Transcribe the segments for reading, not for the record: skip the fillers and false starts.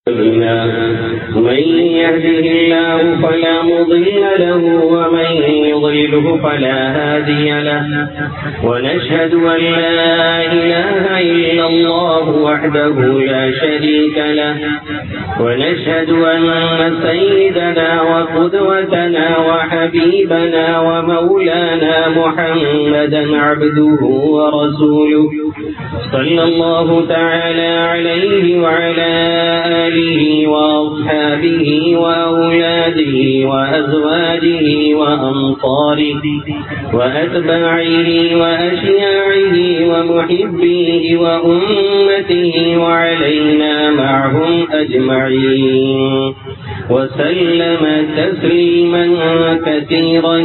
من يهده الله فلا مضل له ومن يضلله فلا هادي له ونشهد أن لا إله إلا الله وحده لا شريك له ونشهد أن سيدنا وقدوتنا وحبيبنا ومولانا محمدا عبده ورسوله صلى الله تعالى عليه وعلى آله وأصحابه وأولاده وأزواجه وأنصاره وأتباعه وأشياعه ومحبيه وأمته وعلينا معهم أجمعين وسلم تسليما كثيرا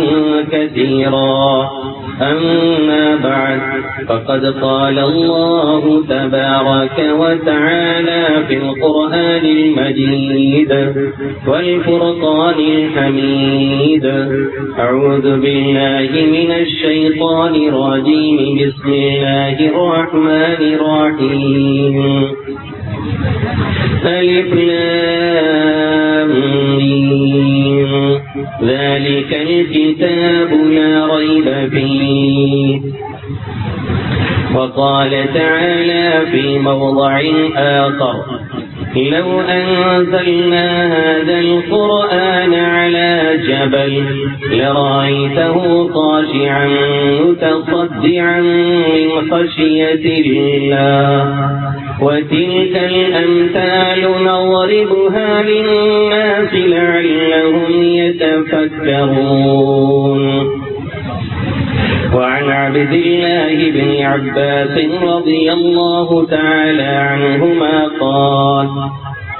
كثيرا. أما بعد فقد قال الله تبارك وتعالى في القرآن المجيد والفرقان الحميد. أعوذ بالله من الشيطان الرجيم. بسم الله الرحمن الرحيم. ألف لام ميم ذلك الكتاب لا ريب فيه. وقال تعالى في موضع آخر لو أنزلنا هذا القرآن على جبل لرأيته خاشعا متصدعا من خشية الله وتلك الأمثال نضربها للناس لعلهم يتفكرون. وعن عبد الله بن عباس رضي الله تعالى عنهما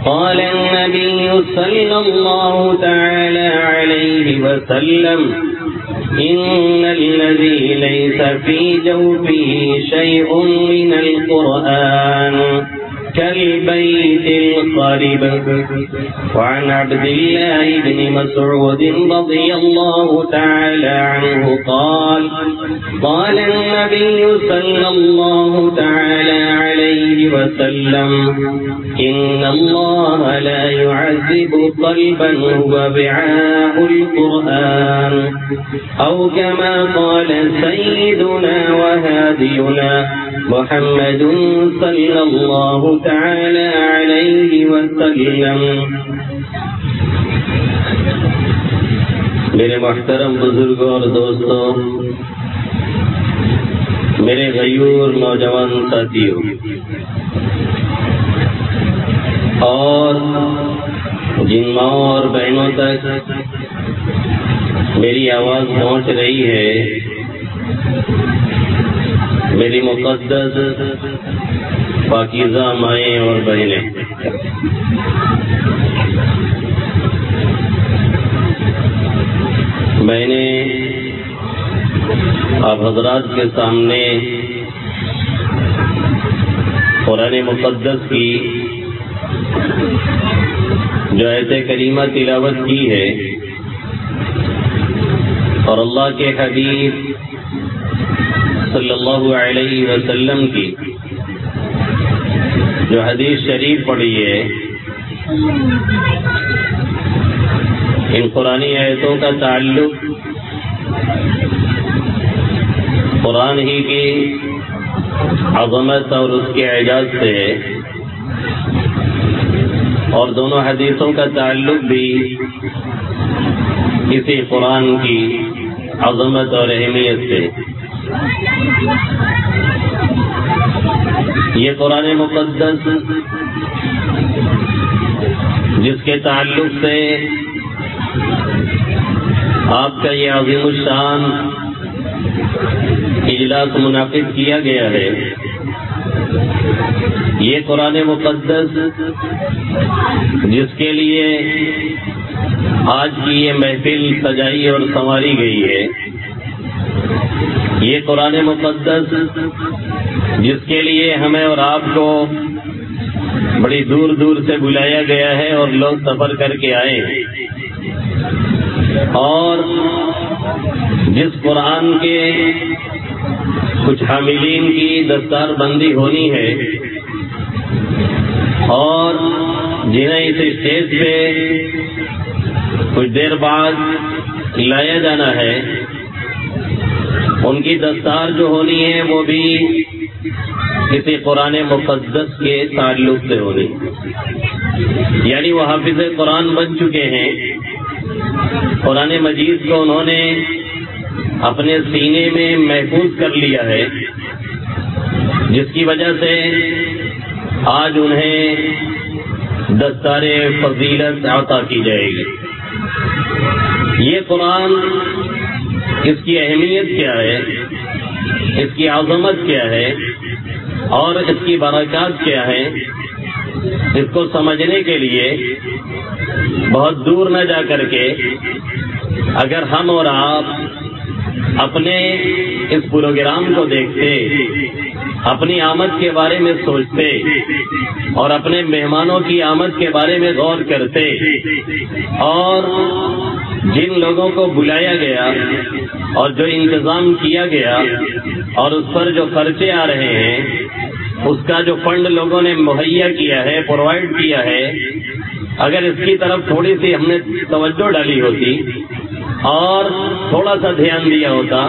قال النبي صلى الله تعالى عليه وسلم إن الذي ليس في جوفه شيء من القرآن كالبيت الخرب. وعن عبد الله بن مسعود رضي الله تعالى عنه قال النبي صلى الله تعالى عليه وسلم إن الله لا يعذب قلبا هو وعاء القرآن أو كما قال سيدنا وهادينا محمد صلى الله تعالى عليه وسلم. میرے محترم بزرگوں اور دوستوں، میرے غیور نوجوان ساتھیوں اور جن ماؤں اور بہنوں تک میری آواز پہنچ رہی ہے، میری مقدس پاکیزہ مائیں اور بہنیں، میں نے آپ حضرات کے سامنے قرآن مقدس کی جو آیت کریمہ تلاوت کی ہے اور اللہ کے حبیب صلی اللہ علیہ وسلم کی جو حدیث شریف پڑھی ہے، ان قرآنی آیتوں کا تعلق قرآن ہی کی عظمت اور اس کے اعجاز سے ہے، اور دونوں حدیثوں کا تعلق بھی اسی قرآن کی عظمت اور اہمیت سے۔ یہ قرآن مقدس جس کے تعلق سے آپ کا یہ عظیم الشان اجلاس منعقد کیا گیا ہے، یہ قرآن مقدس جس کے لیے آج کی یہ محفل سجائی اور سنواری گئی ہے، یہ قرآن مقدس جس کے لیے ہمیں اور آپ کو بڑی دور دور سے بلایا گیا ہے اور لوگ سفر کر کے آئے ہیں، اور جس قرآن کے کچھ حاملین کی دستار بندی ہونی ہے اور جنہیں اس اسٹیج پہ کچھ دیر بعد لایا جانا ہے، ان کی دستار جو ہونی ہے وہ بھی کسی قرآن مقدس کے تعلق سے ہونی، یعنی وہ حافظ قرآن بن چکے ہیں، قرآن مجید کو انہوں نے اپنے سینے میں محفوظ کر لیا ہے، جس کی وجہ سے آج انہیں دستار فضیلت عطا کی جائے گی۔ یہ قرآن، اس کی اہمیت کیا ہے، اس کی عظمت کیا ہے اور اس کی برکات کیا ہے، اس کو سمجھنے کے لیے بہت دور نہ جا کر کے اگر ہم اور آپ اپنے اس پروگرام کو دیکھتے، اپنی آمد کے بارے میں سوچتے اور اپنے مہمانوں کی آمد کے بارے میں غور کرتے، اور جن لوگوں کو بلایا گیا اور جو انتظام کیا گیا اور اس پر جو خرچے آ رہے ہیں، اس کا جو فنڈ لوگوں نے مہیا کیا ہے، پرووائڈ کیا ہے، اگر اس کی طرف تھوڑی سی ہم نے توجہ ڈالی ہوتی اور تھوڑا سا دھیان دیا ہوتا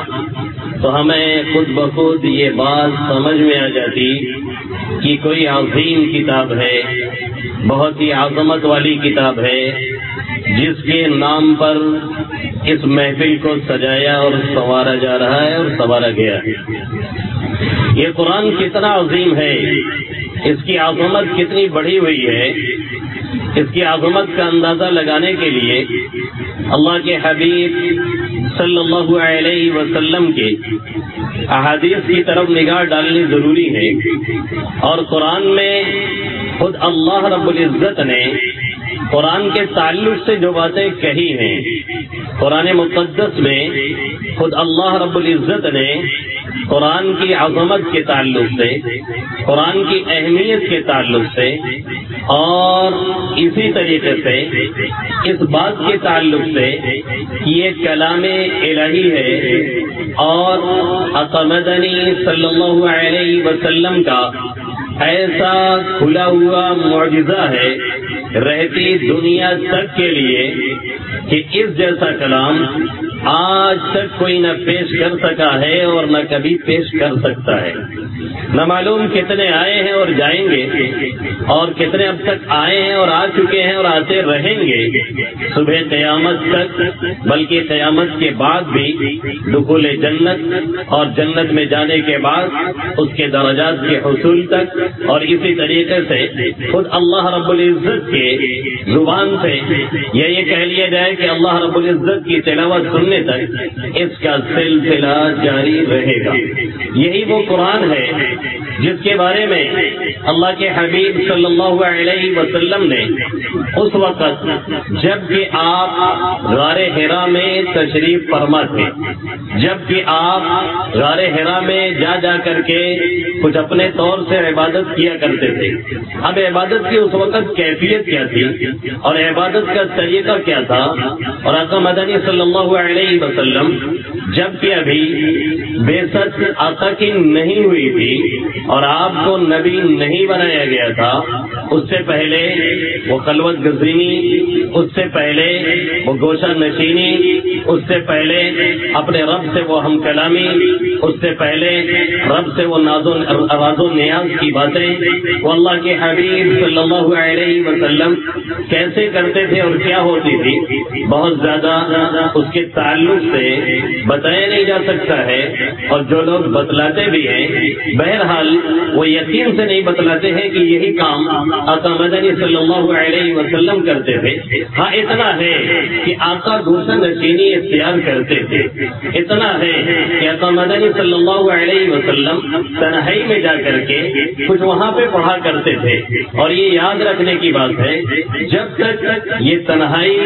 تو ہمیں خود بخود یہ بات سمجھ میں آ جاتی کہ کوئی عظیم کتاب ہے، بہت ہی عظمت والی کتاب ہے، جس کے نام پر اس محفل کو سجایا اور سنوارا جا رہا ہے اور سنوارا گیا ہے۔ یہ قرآن کتنا عظیم ہے، اس کی عظمت کتنی بڑھی ہوئی ہے، اس کی عظمت کا اندازہ لگانے کے لیے اللہ کے حبیب صلی اللہ علیہ وسلم کے احادیث کی طرف نگاہ ڈالنی ضروری ہے۔ اور قرآن میں خود اللہ رب العزت نے قرآن کے تعلق سے جو باتیں کہی ہیں، قرآن مقدس میں خود اللہ رب العزت نے قرآن کی عظمت کے تعلق سے، قرآن کی اہمیت کے تعلق سے، اور اسی طریقے سے اس بات کے تعلق سے کہ یہ کلام الہی ہے اور آقا مدنی صلی اللہ علیہ وسلم کا ایسا کھلا ہوا معجزہ ہے رہتی دنیا تک کے لیے کہ اس جیسا کلام آج تک کوئی نہ پیش کر سکا ہے اور نہ کبھی پیش کر سکتا ہے۔ نہ معلوم کتنے آئے ہیں اور جائیں گے، اور کتنے اب تک آئے ہیں اور آ چکے ہیں اور آتے رہیں گے صبح قیامت تک، بلکہ قیامت کے بعد بھی دخول جنت اور جنت میں جانے کے بعد اس کے درجات کے حصول تک، اور اسی طریقے سے خود اللہ رب العزت کے زبان سے یہ کہہ لیا جائے کہ اللہ رب العزت کی تلاوت سننے تک اس کا سلسلہ جاری رہے گا۔ یہی وہ قرآن ہے جس کے بارے میں اللہ کے حبیب صلی اللہ علیہ وسلم نے اس وقت جب کہ آپ غار حرا میں تشریف فرما تھے، جب کہ آپ غار حرا میں جا کر کے کچھ اپنے طور سے عبادت کیا کرتے تھے۔ اب عبادت کی اس وقت کیفیت کیا تھی اور عبادت کا طریقہ کیا تھا، اور آقا مدنی صلی اللہ علیہ وسلم جب کہ ابھی بعثت آقا کی نہیں ہوئی تھی اور آپ کو نبی نہیں بنایا گیا تھا، اس سے پہلے وہ خلوت گزینی، اس سے پہلے وہ گوشہ نشینی، اس سے پہلے اپنے رب سے وہ ہم کلامی، اس سے پہلے رب سے وہ راز و نیاز کی باتیں وہ اللہ کے حبیب صلی اللہ علیہ وسلم کیسے کرتے تھے اور کیا ہوتی تھی، بہت زیادہ اس کے تعلق سے بتایا نہیں جا سکتا ہے، اور جو لوگ بتلاتے بھی ہیں بہرحال وہ یقین سے نہیں بتلاتے ہیں کہ یہی کام آقا مدنی صلی اللہ علیہ وسلم کرتے تھے۔ ہاں اتنا ہے کہ آقا گوشہ نشینی اختیار کرتے تھے، اتنا ہے کہ آقا مدنی صلی اللہ علیہ وسلم تنہائی میں جا کر کے کچھ وہاں پہ پڑھا کرتے تھے۔ اور یہ یاد رکھنے کی بات ہے، جب تک یہ تنہائی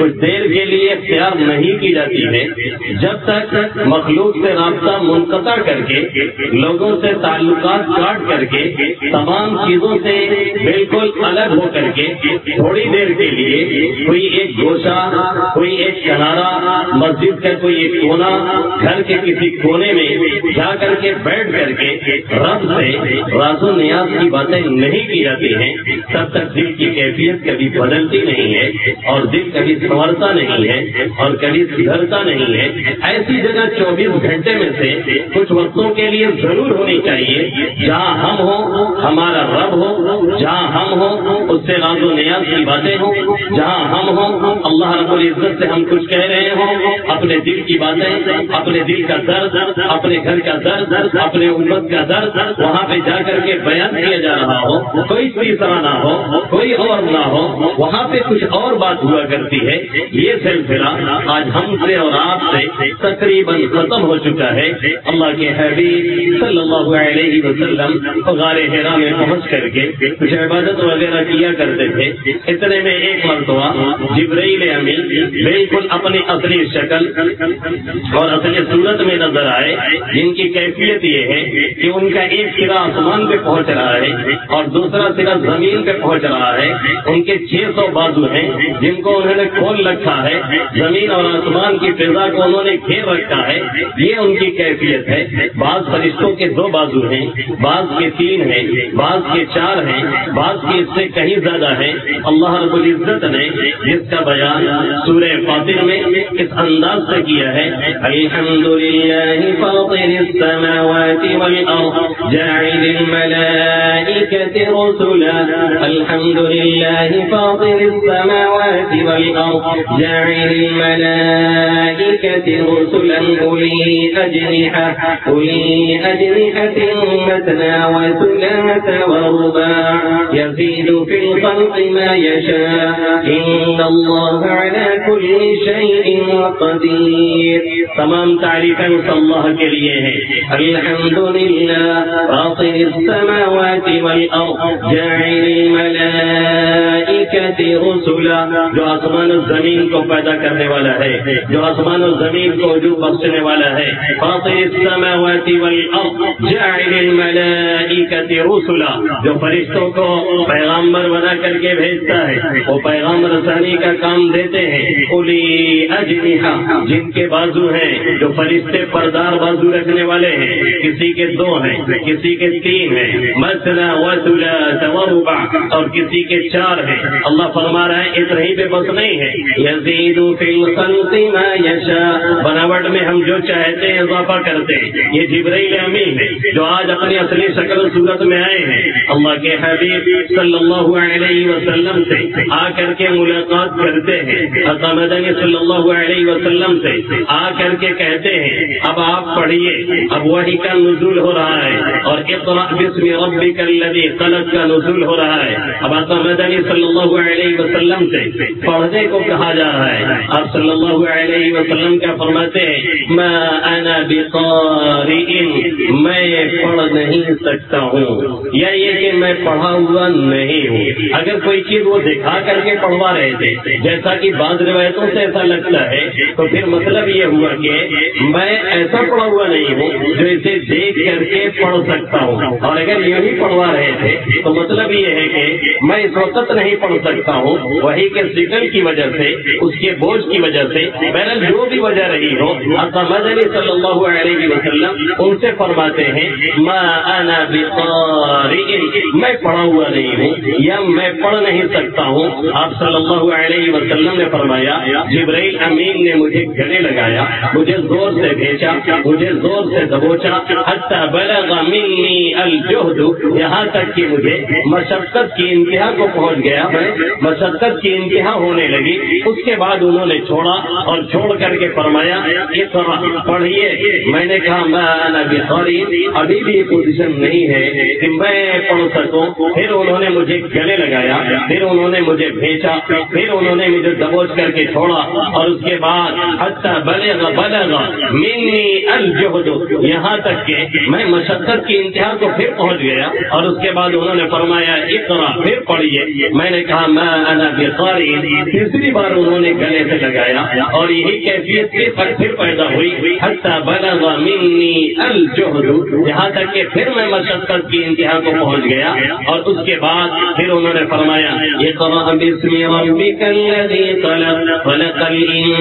کچھ دیر کے لیے اختیار نہیں کی جاتی ہے، جب تک مخلوق سے رابطہ منقطع کر کے، لوگوں سے تعلقات کاٹ کر کے، تمام چیزوں سے بالکل الگ ہو کر کے تھوڑی دیر کے لیے کوئی ایک گوشہ، کوئی ایک کنارہ مسجد کا کوئی ایک کونا، گھر کے کسی کونے میں جا کر کے بیٹھ کر کے رب سے راز و نیاز کی باتیں نہیں کی جاتی ہیں، تب تک دل کی کیفیت کبھی بدلتی نہیں ہے اور دل کبھی سنورتا نہیں ہے اور کبھی سدھرتا نہیں ہے۔ ایسی جگہ 24 گھنٹے میں سے کچھ وقتوں کے لیے ضرور ہونی چاہیے جہاں ہم ہوں، ہمارا رب ہو، جہاں ہم ہوں اس سے راز و نیاز کی باتیں ہوں، جہاں ہم ہوں اللہ رب العزت سے ہم کچھ کہہ رہے ہوں، اپنے دل کی باتیں، اپنے دل کا درد، اپنے گھر کا درد، اپنے امت کا درد وہاں پہ جا کر کے بیان کیا جا رہا ہو، کوئی تیسرا نہ ہو، کوئی اور نہ ہو، وہاں پہ کچھ اور بات ہوا کرتی ہے۔ یہ سلسلہ آج ہم سے اور آپ سے تقریباً ختم ہو چکا ہے۔ اللہ کے حبیب صلی اللہ علیہ وسلم غار حرا میں پہنچ کر کے کچھ عبادت وغیرہ کیا کرتے تھے۔ اتنے میں ایک مرتبہ جبرائیل امین بالکل اپنی اصلی شکل اور اصلی صورت میں نظر آئے، جن کی کیفیت یہ ہے کہ ان کا ایک سرا آسمان پہ پہنچ رہا ہے اور دوسرا سرا زمین پہ پہنچ رہا ہے۔ ان کے 600 بازو ہیں جن کو انہوں نے کھول رکھا ہے، زمین اور آسمان کی فضا کو انہوں نے گھیر رکھا ہے۔ یہ ان کی کیفیت ہے۔ بعض فرشتوں کے 2 بازو ہیں، بعض کے 3 ہیں، بعض کے 4 ہیں، بعض کے اس سے کہیں زیادہ ہیں۔ اللہ رب العزت نے جس کا بیان سورہ فاطر میں اس انداز سے کیا ہے، الحمدللہ فاطر السماوات والارض جاعل الملائکۃ رسلا، الحمدللہ فاطر السماوات والارض جاعل الملائکۃ رسلا اولی اجنحۃ مثنى وثلاث ورباع يزيد في الخلق ما يشاء ان اللہ على كل شيء قدیر۔ تمام تعریفیں اس اللہ کے لیے ہیں۔ الحمدللہ فاطر السماوات والارض جاعل الملائکۃ رسلا، جو آسمان و زمین کو پیدا کرنے والا ہے، جو آسمان و زمین کو وجود بخشنے والا ہے۔ فاطر السماوات والارض جاعل الملائکۃ رسلا، جو فرشتوں کو پیغامبر بنا کر کے بھیجتا ہے، وہ پیغام رسانی کا کام دیتے ہیں۔ اولی اجنحہ، جن کے بازو ہیں، جو فرشتے پردار بازو رکھنے والے ہیں، کسی کے 2 ہیں، کسی کے 3 ہیں، مثنى وثلاث ورباع، اور کسی کے 4 ہیں۔ اللہ فرما رہا ہے اتنا ہی پہ بس نہیں ہے، یزید فی الخلق ما یشاء، بناوٹ میں ہم جو چاہتے ہیں اضافہ کرتے ہیں۔ یہ جبرائیل امین ہے جو آج اپنی اصلی شکل و صورت میں آئے ہیں، اللہ کے حبیب صلی اللہ علیہ وسلم سے آ کر کے ملاقات کرتے ہیں، حضرت مدنی صلی اللہ علیہ وسلم سے آ کر کے کہتے ہیں اب آپ پڑھیے، اب وحی کا نزول ہو رہا ہے اور اقرأ باسم ربک الذی خلق کا نزول ہو رہا ہے۔ اب حضرت مدنی صلی اللہ علیہ وسلم سے پڑھنے کو کہا جا رہا ہے۔ آپ صلی اللہ علیہ وسلم کیا فرماتے ہیں، ما انا بقارئ، میں پڑھ نہیں سکتا ہوں، یا یہ کہ میں پڑھا ہوا نہیں ہوں۔ اگر کوئی چیز وہ دکھا کر کے پڑھوا رہے تھے جیسا کہ بعض روایتوں سے ایسا لگتا ہے، تو پھر مطلب یہ ہوا کہ میں ایسا پڑھا ہوا نہیں ہوں جو اسے دیکھ کر کے پڑھ سکتا ہوں، اور اگر یہی پڑھوا رہے تھے تو مطلب یہ ہے کہ میں اس وقت نہیں پڑھ سکتا ہوں، وہی کے ذکر کی وجہ سے، اس کے بوجھ کی وجہ سے، بہرحال جو بھی وجہ رہی ہو، حضرت مدنی صلی اللہ علیہ وسلم ان سے فرماتے ہیں ما انا بقارئ، میں پڑھا ہوا نہیں ہوں یا میں پڑھ نہیں سکتا ہوں۔ آپ صلی اللہ علیہ وسلم نے فرمایا جبرائیل امین نے مجھے گلے لگایا، مجھے زور سے بھیجا، مجھے زور سے دبوچا، حتی بلغ منی الجہد، یہاں تک کہ مجھے مشقت کی انتہا کو پہنچ گیا، مشقت کی انتہا ہونے لگی۔ اس کے بعد انہوں نے چھوڑا اور چھوڑ کر کے فرمایا اقرأ، پڑھیے۔ میں نے کہا ما انا بقارئ، ابھی بھی یہ پوزیشن نہیں ہے کہ میں پڑھ سکوں۔ پھر انہوں نے مجھے گلے لگایا، پھر انہوں نے مجھے بھیجا، پھر انہوں نے مجھے دبوچ کر کے چھوڑا، اور اس کے بعد حتی بلغ منی الجہد، یہاں تک کہ میں مشقت کی انتہا کو پھر پہنچ گیا، اور اس کے بعد انہوں نے فرمایا اقرأ، پھر پڑھیے۔ میں نے کہا ما انا بقارئ، تیسری بار انہوں نے گلے سے لگایا، اور یہی کیفیت پھر پیدا ہوئی، حتی بلغ منی الجہد، یہاں تک کہ پھر میں مشقت کی انتہا کو پہنچ گیا، اور اس کے بعد پھر انہوں نے فرمایا اقرأ باسم ربک الذی خلق، خلق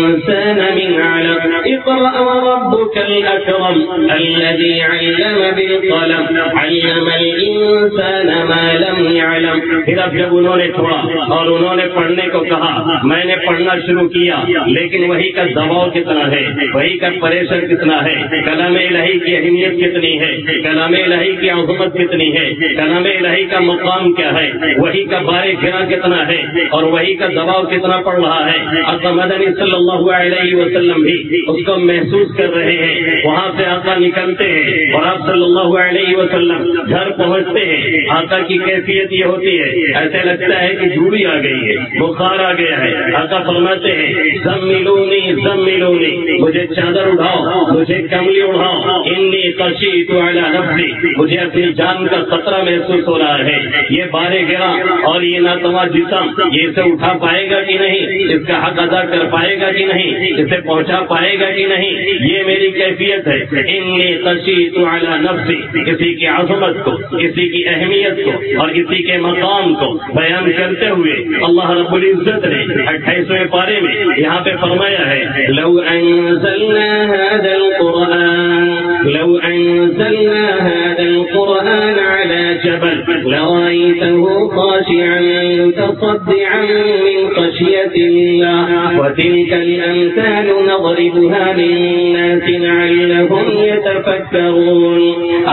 الإنسان من علق اقرأ وربك الأكرم الذي علم بالقلم علم الإنسان ما لم يعلم. پھر اب جب انہوں نے چھوڑا اور انہوں نے پڑھنے کو کہا، میں نے پڑھنا شروع کیا، لیکن وہی کا دباؤ کتنا ہے، وہی کا پریشر کتنا ہے، کلام الہی کی اہمیت کتنی ہے، کلام الہی کی عظمت کتنی ہے، کلام الہی کا مقام کیا ہے، وہی کا بار گرا کتنا ہے اور وہی کا دباؤ کتنا پڑ رہا ہے. آقا مدنی صلی اللہ علیہ وسلم بھی اس کو محسوس کر رہے ہیں. وہاں سے آقا نکلتے ہیں اور آپ صلی اللہ علیہ وسلم گھر پہنچتے ہیں. آقا کی کیفیت یہ ہوتی ہے، ایسے لگتا ہے کہ جھوڑی آ گئی ہے، بخار آ گیا ہے. آقا فرماتے ہیں زملونی زملونی، مجھے چادر اڑاؤ، مجھے کملی اڑاؤ، انی خشیت علی نفسی، مجھے اپنی جان کا خطرہ محسوس ہو رہا ہے. یہ بارے گرا اور یہ ناتواں جسم، یہ اسے اٹھا پائے گا کہ نہیں، اس کا حق ادا کر پائے گا کہ نہیں، اسے پہنچا پائے گا کہ نہیں، یہ میری کیفیت ہے. انی خشیت علی نفسی، کسی کی عظمت کو، کسی کی اہمیت کو اور کسی کے مقام کو بیان کرتے ہوئے اللہ رب العزت نے 28ویں پارے میں یہاں پہ فرمایا ہے لو انزلنا هذا القرآن على جبل لرأيته خاشعا متصدعا من خشية الله وتلك الأمثال نضربها للناس لعلهم يتفكرون.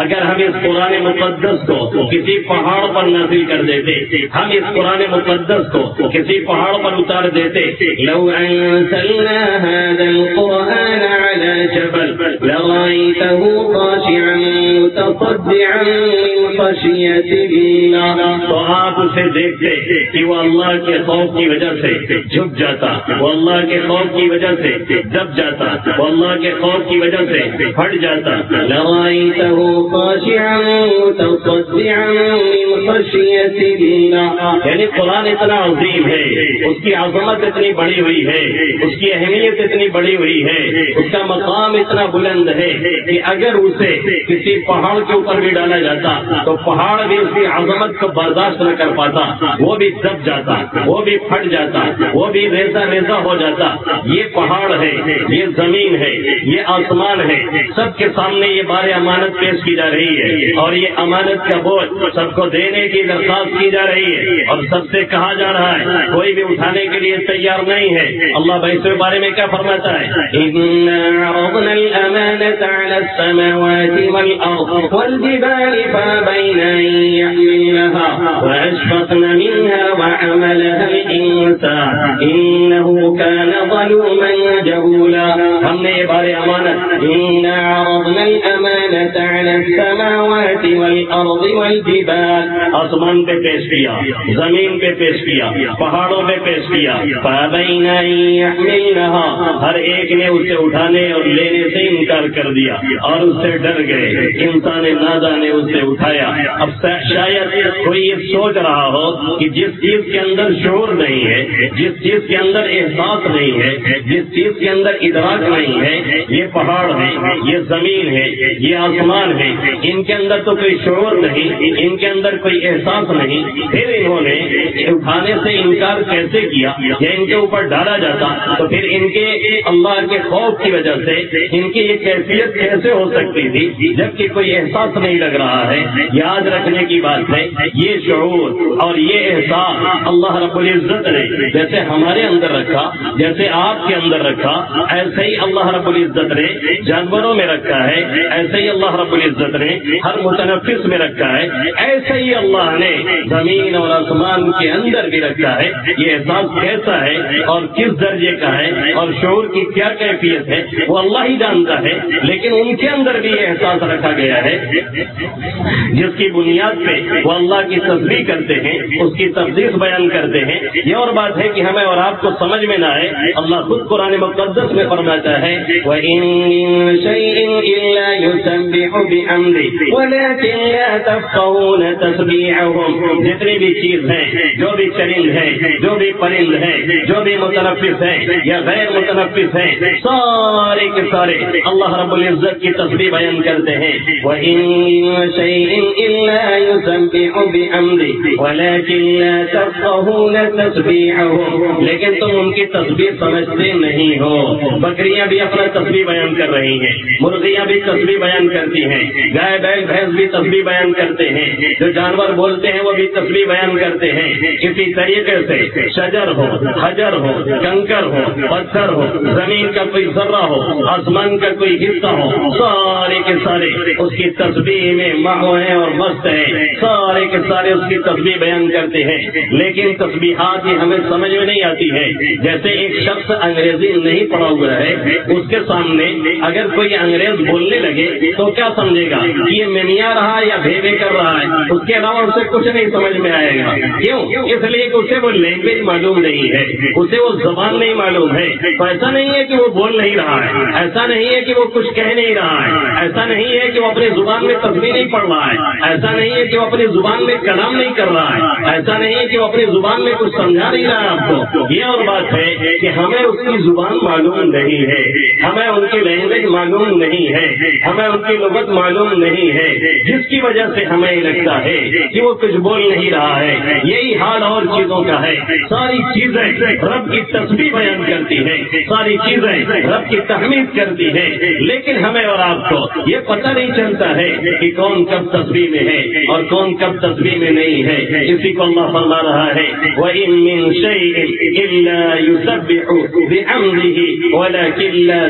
اگر ہم اس قرآن مقدس کو کسی پہاڑ پر نازل کر دیتے، ہم اس قرآن مقدس کو کسی پہاڑ پر اتار دیتے، لو انزلنا هذا القرآن على جبل لرأيته خاشعا متصدعا من خشية الله، تو آپ اسے دیکھتے کہ وہ اللہ کے خوف کی وجہ سے جھک جاتا، وہ اللہ کے خوف کی وجہ سے دب جاتا، وہ اللہ کے خوف کی وجہ سے پھٹ جاتا. لرأيته خاشعا متصدعا من خشية الله، یعنی قرآن اتنا عظیم ہے، اس کی عظمت اتنی بڑی ہوئی ہے، اس کی اہمیت اتنی بڑی ہوئی ہے، اس کا مقام اتنا بلند ہے کہ اگر اسے کسی پہاڑ کے اوپر بھی ڈالا جاتا تو پہاڑ بھی اس کی عظمت کو برداشت نہ کر پاتا، وہ بھی دب جاتا، وہ بھی پھٹ جاتا، وہ بھی ریزہ ریزہ ہو جاتا. یہ پہاڑ ہے، یہ زمین ہے، یہ آسمان ہے، سب کے سامنے یہ بار امانت پیش کی جا رہی ہے اور یہ امانت کا بوجھ سب کو دینے کی درخواست کی جا رہی ہے اور سب سے کہا جا رہا ہے کوئی بھی اٹھانے کے لیے تیار نہیں ہے. اللہ بھائی اس بارے میں کیا فرماتا ہے؟ اِنَّا عَرَضْنَا الْأَمَانَةَ عَلَى السَّمَاوَاتِ وَالْأَرْضِ وَالْجِبَالِ فَأَبَيْنَ أَن يَحْمِلْنَهَا وَأَشْفَقْنَ مِنْهَا وَحَمَلَهَا الْإِنسَانُ إِنَّهُ كَانَ ظَلُومًا جَهُولًا. ہم نے یہ بار امانت اِنَّا عَرَضْنَا الْأَمَانَةَ عَلَى السَّمَاوَاتِ وَالْأَرْضِ وَالْجِبَالِ، آسمان پہ پیش کیا، زمین پہ پیش کیا، پہاڑوں پہ پیش کیا. فَأَبَيْنَ أَن يَحْمِلْنَهَا، ہر ایک نے اسے اٹھانے اور لینے سے انکار کر دیا اور اس سے ڈر گئے. انسان نادان نے اسے اٹھایا. اب شاید کوئی یہ سوچ رہا ہو کہ جس چیز کے اندر شعور نہیں ہے، جس چیز کے اندر احساس نہیں ہے، جس چیز کے اندر ادراک نہیں ہے، یہ پہاڑ ہے، یہ زمین ہے، یہ آسمان ہے، ان کے اندر تو کوئی شعور نہیں، ان کے اندر کوئی احساس نہیں، پھر انہوں نے اٹھانے سے انکار کیسے کیا؟ یا ان کے اوپر ڈالا جاتا تو پھر ان کے اللہ کے خوف کی وجہ سے ان کی یہ کیفیت کیسے ہو سکتی تھی جبکہ کوئی احساس نہیں لگ رہا ہے. یاد رکھنے کی بات ہے یہ شعور اور یہ احساس اللہ رب العزت نے جیسے ہمارے اندر رکھا، جیسے آپ کے اندر رکھا، ایسے ہی اللہ رب العزت نے جانوروں میں رکھا ہے، ایسے ہی اللہ رب العزت نے ہر متنفس میں رکھا ہے، ایسے ہی اللہ نے زمین اور آسمان کے اندر بھی رکھا ہے. یہ احساس کیسا ہے اور کس درجے کا ہے اور شعور کی کیا کیفیت ہے وہ اللہ ہی جانتا ہے، لیکن ان کے اندر بھی یہ احساس رکھا گیا ہے جس کی بنیاد پہ وہ اللہ کی تصدیق کرتے ہیں، اس کی تفسیر بیان کرتے ہیں. یہ اور بات ہے کہ ہمیں اور آپ کو سمجھ میں نہ آئے، اللہ خود قرآن مقدس میں فرماتا ہے وَإِن مِّن شَيْءٍ إِلَّا يُسَبِّحُ بِحَمْدِهِ وَلَكِن لَّا تَفْقَهُونَ تَسْبِيحَهُمْ. جتنی بھی چیز ہیں، جو بھی چرند ہے، جو بھی پرند ہے، جو بھی متنفس ہے یا غیر متنفس ہے، سارے کے سارے اللہ رب العزت کی تسبیح بیان کرتے ہیں. وَإِن مِّن شَيْءٍ إِلَّا يسبح بحمده ولكن لا تفقهون تسبيحهم، لیکن تم ان کی تسبیح سمجھتے نہیں ہو۔ بکریاں بھی اپنا تسبیح بیان کر رہی ہیں، مرغیاں بھی تسبیح بیان کرتی ہیں، گائے بیل بھینس بھی تسبیح بیان کرتے ہیں، جو جانور بولتے ہیں وہ بھی تسبیح بیان کرتے ہیں۔ اسی طریقے سے شجر ہو، حجر ہو، کنکر ہو، پتھر ہو، زمین کا کوئی ذرہ ہو، آسمان کا کوئی حصہ ہو، سارے کے سارے اس کی تسبیح میں محو ہیں اور مست ہیں، سارے کے سارے اس کی تسبیح بیان کرتے ہیں۔ لیکن تسبیحات یہ ہمیں سمجھ میں نہیں آتی ہے۔ جیسے ایک شخص انگریزی نہیں پڑھا ہوا ہے، اس کے سامنے اگر کوئی انگریز بولنے لگے تو کیا سمجھے گا کہ یہ مینیا رہا یا بھیبے کر رہا ہے، اس کے علاوہ اسے کچھ نہیں سمجھ میں آئے گا۔ کیوں؟ اس لیے کہ اسے وہ لینگویج معلوم نہیں ہے، اسے وہ زبان نہیں معلوم ہے۔ تو ایسا نہیں ہے کہ وہ بول نہیں رہا ہے، ایسا نہیں ہے کہ وہ کچھ کہہ نہیں رہا ہے، ایسا نہیں ہے کہ وہ اپنی زبان میں تسبیح نہیں پڑھ رہا ہے، ایسا نہیں ہے کہ وہ اپنی زبان میں کلام نہیں کر رہا ہے، ایسا نہیں ہے کہ وہ اپنی زبان میں کچھ سمجھا نہیں رہا ہے آپ کو۔ یہ اور بات ہے کہ ہمیں اس کی زبان معلوم نہیں ہے، ہمیں ان کی لینگویج معلوم نہیں ہے، ہمیں ان کی لغت معلوم نہیں ہے، جس کی وجہ سے ہمیں لگتا ہے کہ وہ کچھ بول نہیں رہا ہے۔ یہی حال اور چیزوں کا ہے۔ ساری چیزیں رب کی تسبیح بیان کرتی ہیں، ساری چیزیں رب کی تحمید کرتی ہیں، لیکن ہمیں اور آپ کو یہ پتہ نہیں چلتا ہے کہ کون کب تسبیح میں ہے اور کون کب تسبیح میں نہیں ہے۔ اسی کو اللہ فرما رہا ہے وَإِن مِّن شَيْءٍ إِلَّا يُسَبِّحُ بِحَمْدِهِ وَلَكِن لَّا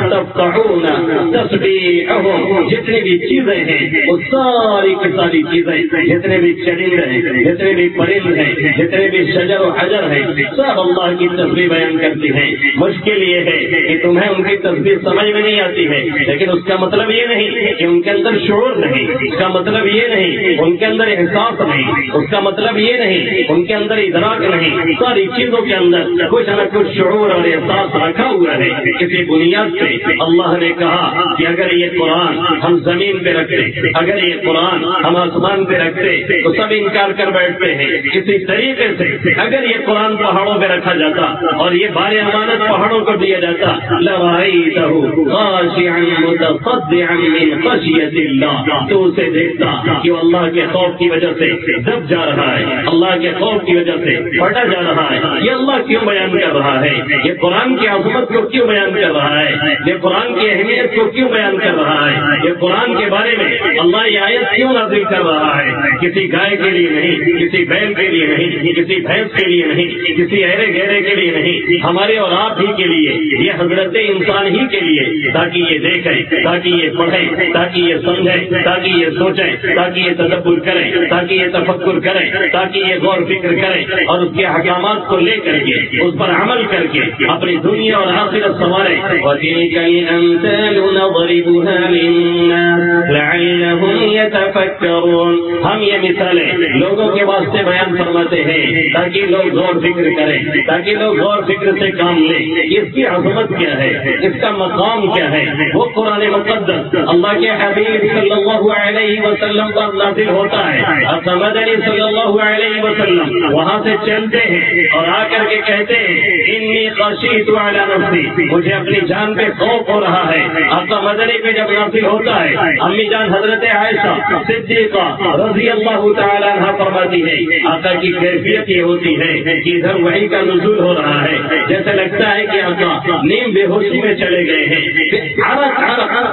تَفْقَهُونَ تَسْبِيحَهُم۔ جتنی بھی چیزیں ہیں وہ ساری کی ساری چیزیں، جتنے بھی چرند ہیں، جتنے بھی پرند ہیں، جتنے بھی شجر و حجر ہیں، سب اللہ کی تسبیح بیان کرتی ہیں۔ مشکل یہ ہے کہ تمہیں ان کی تسبیح سمجھ میں نہیں آتی ہے، لیکن اس کا مطلب یہ نہیں کہ ان کے اندر شعور نہیں، اس کا مطلب یہ نہیں ان کے اندر احساس نہیں، اس کا مطلب یہ نہیں ان کے اندر ادراک نہیں۔ ساری چیزوں کے اندر کچھ نہ کچھ شعور اور احساس رکھا ہوا ہے۔ کسی بنیاد سے اللہ نے کہا کہ اگر یہ قرآن ہم زمین پہ رکھتے، اگر یہ قرآن ہم آسمان پہ رکھتے تو سب انکار کر بیٹھتے ہیں۔ اسی طریقے سے اگر یہ قرآن پہاڑوں پہ رکھا جاتا اور یہ بار امانت پہاڑوں کو دیا جاتا لَرَأَيْتَهُ خَاشِعًا مُتَصَدِّعًا مِّن خَشْيَةِ اللَّهِ، تو اسے دیکھتا کہ وہ اللہ کے خوف کی وجہ سے دب جا رہا ہے، اللہ کے خوف کی وجہ سے پھٹا جا رہا ہے۔ یہ اللہ کیوں بیان کر رہا ہے؟ یہ قرآن کی عظمت کو کیوں بیان کر رہا ہے؟ یہ قرآن کی اہمیت کو کیوں بیان کر رہا ہے؟ یہ قرآن کے بارے میں اللہ یہ آیت کیوں نازل کر رہا ہے؟ کسی گائے کے لیے نہیں، کسی بیل کے لیے نہیں، کسی بھینس کے لیے نہیں، کسی ایرے گہرے کے لیے نہیں، ہمارے اور آپ ہی کے لیے، یہ حضرت انسان ہی کے لیے، تاکہ یہ دیکھیں، تاکہ یہ پڑھیں، تاکہ یہ سمجھیں، تاکہ یہ سوچیں، تاکہ یہ تدبر کریں، تاکہ یہ تفکر کریں، تاکہ یہ غور فکر کریں اور اس کے احکامات کو لے کر کے اس پر عمل کر کے اپنی دنیا اور آخرت سنواریں۔ وَتِلْكَ الْأَمْثَالُ نَضْرِبُهَا لِلنَّاسِ لَعَلَّهُمْ يَتَفَكَّرُونَ۔ ہم یہ مثالیں لوگوں کے واسطے بیان فرماتے ہیں تاکہ لوگ غور فکر کریں، تاکہ لوگ غور فکر سے کام لیں۔ اس کی عظمت کیا ہے، اس کا مقام کیا ہے؟ وہ قرآن مقدس اللہ کے حبیب صلی اللہ علیہ وسلم پر نازل ہوتا ہے۔ مدنی صلی اللہ علیہ وسلم وہاں سے چلتے ہیں اور آ کر کے کہتے ہیں انی خشیت علی نفسی، مجھے اپنی جان پہ خوف ہو رہا ہے۔ آقا مدنی پہ جب نازل ہوتا ہے، امی جان حضرت عائشہ صدیقہ رضی اللہ تعالی عنہ فرماتی ہے آقا کی کیفیت یہ ہوتی ہے کہ ادھر وحی کا نزول ہو رہا ہے، جیسے لگتا ہے کہ آقا نیم بے ہوشی میں چلے گئے ہیں،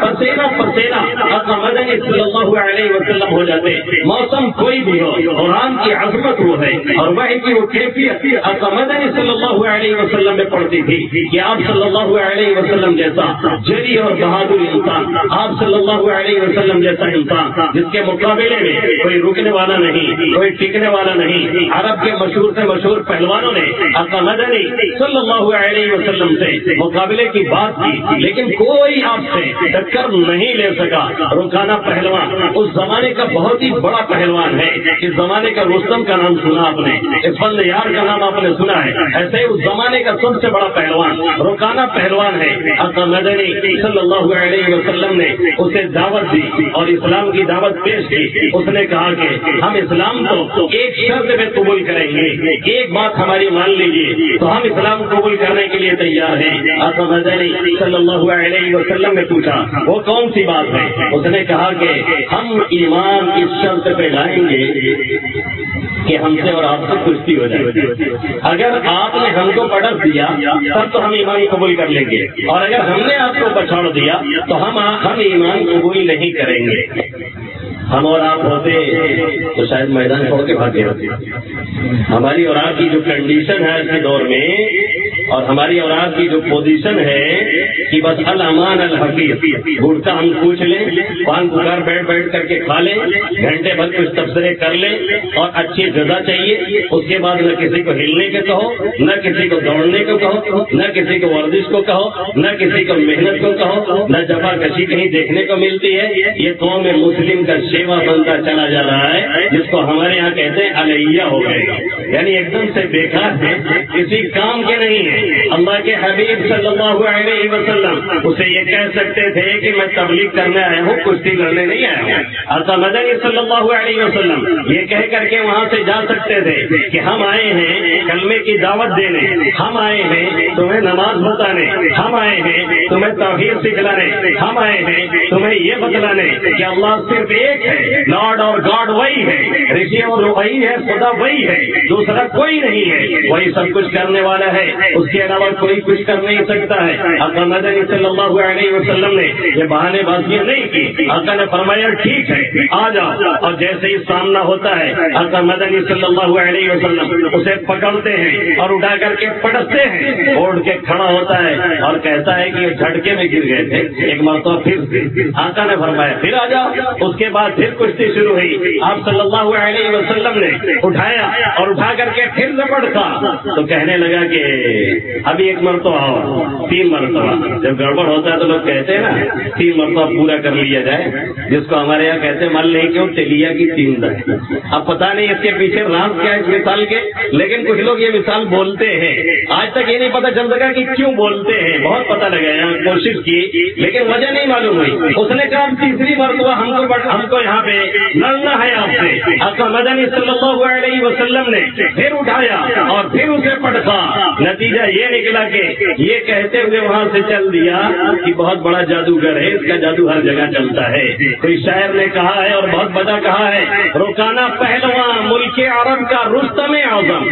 پسینہ پسینہ آقا مدنی صلی اللہ علیہ وسلم ہو جاتے۔ موسم کوئی بھی ہو، قرآن کی عظمت وہ ہے اور وحی کی وہ کیفیت آقا مدنی صلی اللہ علیہ وسلم میں پڑتی تھی کہ آپ صلی اللہ علیہ وسلم جیسا جری اور بہادر انسان، آپ صلی اللہ علیہ وسلم جیسا انسان جس کے مقابلے میں کوئی رکنے والا نہیں، کوئی ٹکنے والا نہیں۔ عرب کے مشہور سے مشہور پہلوانوں نے آقا مدنی صلی اللہ علیہ وسلم سے مقابلے کی بات کی، لیکن کوئی آپ سے ٹکر نہیں لے سکا۔ رکانا پہلوان اس زمانے کا بہت ہی بڑا پہلوان ہے۔ اس زمانے کا رستم کا نام سنا آپ نے، اسفندیار کا نام آپ نے سنا ہے، ایسے اس زمانے کا سب سے بڑا پہلوان رکانا پہلوان ہے۔ آقا مدنی صلی اللہ علیہ وسلم نے اسے دعوت دی اور اسلام کی دعوت پیش کی۔ اس نے کہا کہ ہم اسلام کو ایک شرط پہ قبول کریں گے، ایک بات ہماری مان لیجیے تو ہم اسلام قبول کرنے کے لیے تیار ہیں۔ آقا مدنی صلی اللہ علیہ وسلم نے پوچھا وہ کون سی بات ہے؟ اس نے کہا کہا کہ ہم ایمان اس شرط پہ لائیں گے کہ ہم سے اور آپ سے کشتی ہو جائے. اگر آپ نے ہم کو پٹک دیا تب تو ہم ایمان قبول کر لیں گے، اور اگر ہم نے آپ کو پچھاڑ دیا تو ہم ایمان قبول نہیں کریں گے. ہم اور آپ ہوتے تو شاید میدان چھوڑ کے بھاگے ہوتے. ہماری اور آپ کی جو کنڈیشن ہے اس کے دور میں، اور ہماری اور آپ کی جو پوزیشن ہے کہ بس الامان الحفیظ، گھٹکا ہم پوچھ لیں، پان پکار بیٹھ کر کے کھا لیں، گھنٹے بھر کچھ تبصرے کر لیں، اور اچھی غذا چاہیے. اس کے بعد نہ کسی کو ہلنے کے کہو، نہ کسی کو دوڑنے کو کہو، نہ کسی کو ورزش کو کہو، نہ کسی کو محنت کو کہو، نہ جفا کشی کہیں دیکھنے کو ملتی ہے. یہ قوم مسلم کا شیوا بنتا چلا جا رہا ہے، جس کو ہمارے یہاں کہتے ہیں علیہ ہو گئے، یعنی ایک دم سے بیکار ہے، کسی کام کے نہیں ہے. اللہ کے حبیب صلی اللہ علیہ وسلم اسے یہ کہہ سکتے تھے کہ میں تبلیغ کرنے آیا ہوں، کشتی لڑنے نہیں آیا ہوں. آقا مدنی صلی اللہ علیہ وسلم یہ کہہ کر کے وہاں سے جا سکتے تھے کہ ہم آئے ہیں کلمے کی دعوت دینے، ہم آئے ہیں تمہیں نماز بتانے، ہم آئے ہیں تمہیں توحید سکھلانے، ہم آئے ہیں تمہیں یہ بتلانے کہ اللہ صرف ایک ہے، لارڈ اور گاڈ وہی ہے، رشی اور وہی ہے، خدا وہی ہے، دوسرا کوئی نہیں ہے، وہی سب کچھ کرنے والا ہے، اس کے علاوہ کوئی کچھ کر نہیں سکتا ہے. آقا مدنی صلی اللہ علیہ وسلم نے یہ بہانے بازیاں نہیں کی. آقا نے فرمایا ٹھیک ہے آ جاؤ، اور جیسے ہی سامنا ہوتا ہے آقا مدنی صلی اللہ علیہ وسلم اسے پکڑتے ہیں اور اٹھا کر کے پٹکتے ہیں. اوڑھ کے کھڑا ہوتا ہے اور کہتا ہے کہ یہ جھٹکے میں گر گئے تھے، ایک مرتبہ پھر آقا نے فرمایا پھر آ جاؤ. اس کے بعد پھر کشتی شروع ہوئی. آپ صلی اللہ علیہ وسلم نے اٹھایا اور اٹھا کر کے پھر زبر تھا تو کہنے لگا کہ ابھی ایک مرتبہ آؤ، 3 مرتبہ. جب گڑبڑ ہوتا ہے تو لوگ کہتے ہیں نا 3 مرتبہ پورا کر لیا جائے، جس کو ہمارے یہاں کہتے ہیں مان نہیں کیوں تلیا کی 3 دن. اب پتہ نہیں اس کے پیچھے راز کیا ہے اس مثال کے، لیکن کچھ لوگ یہ مثال بولتے ہیں. آج تک یہ نہیں پتا چل سکا کہ کیوں بولتے ہیں. بہت پتہ لگایا، کوشش کی، لیکن وجہ نہیں معلوم ہوئی. اس نے کہا 3ری مرتبہ ہم کو یہاں پہ لڑنا ہے آپ سے. آقا مدنی صلی اللہ علیہ وسلم نے پھر اٹھایا اور پھر اسے پٹکا. نتیجہ یہ نکلا کہ یہ کہتے ہوئے وہاں سے چل دیا کہ بہت بڑا جادوگر ہے، اس کا جادو ہر جگہ چلتا ہے. کوئی شاعر نے کہا ہے اور بہت بڑا کہا ہے، رکانا پہلواں ملک عرب کا رستم اعظم،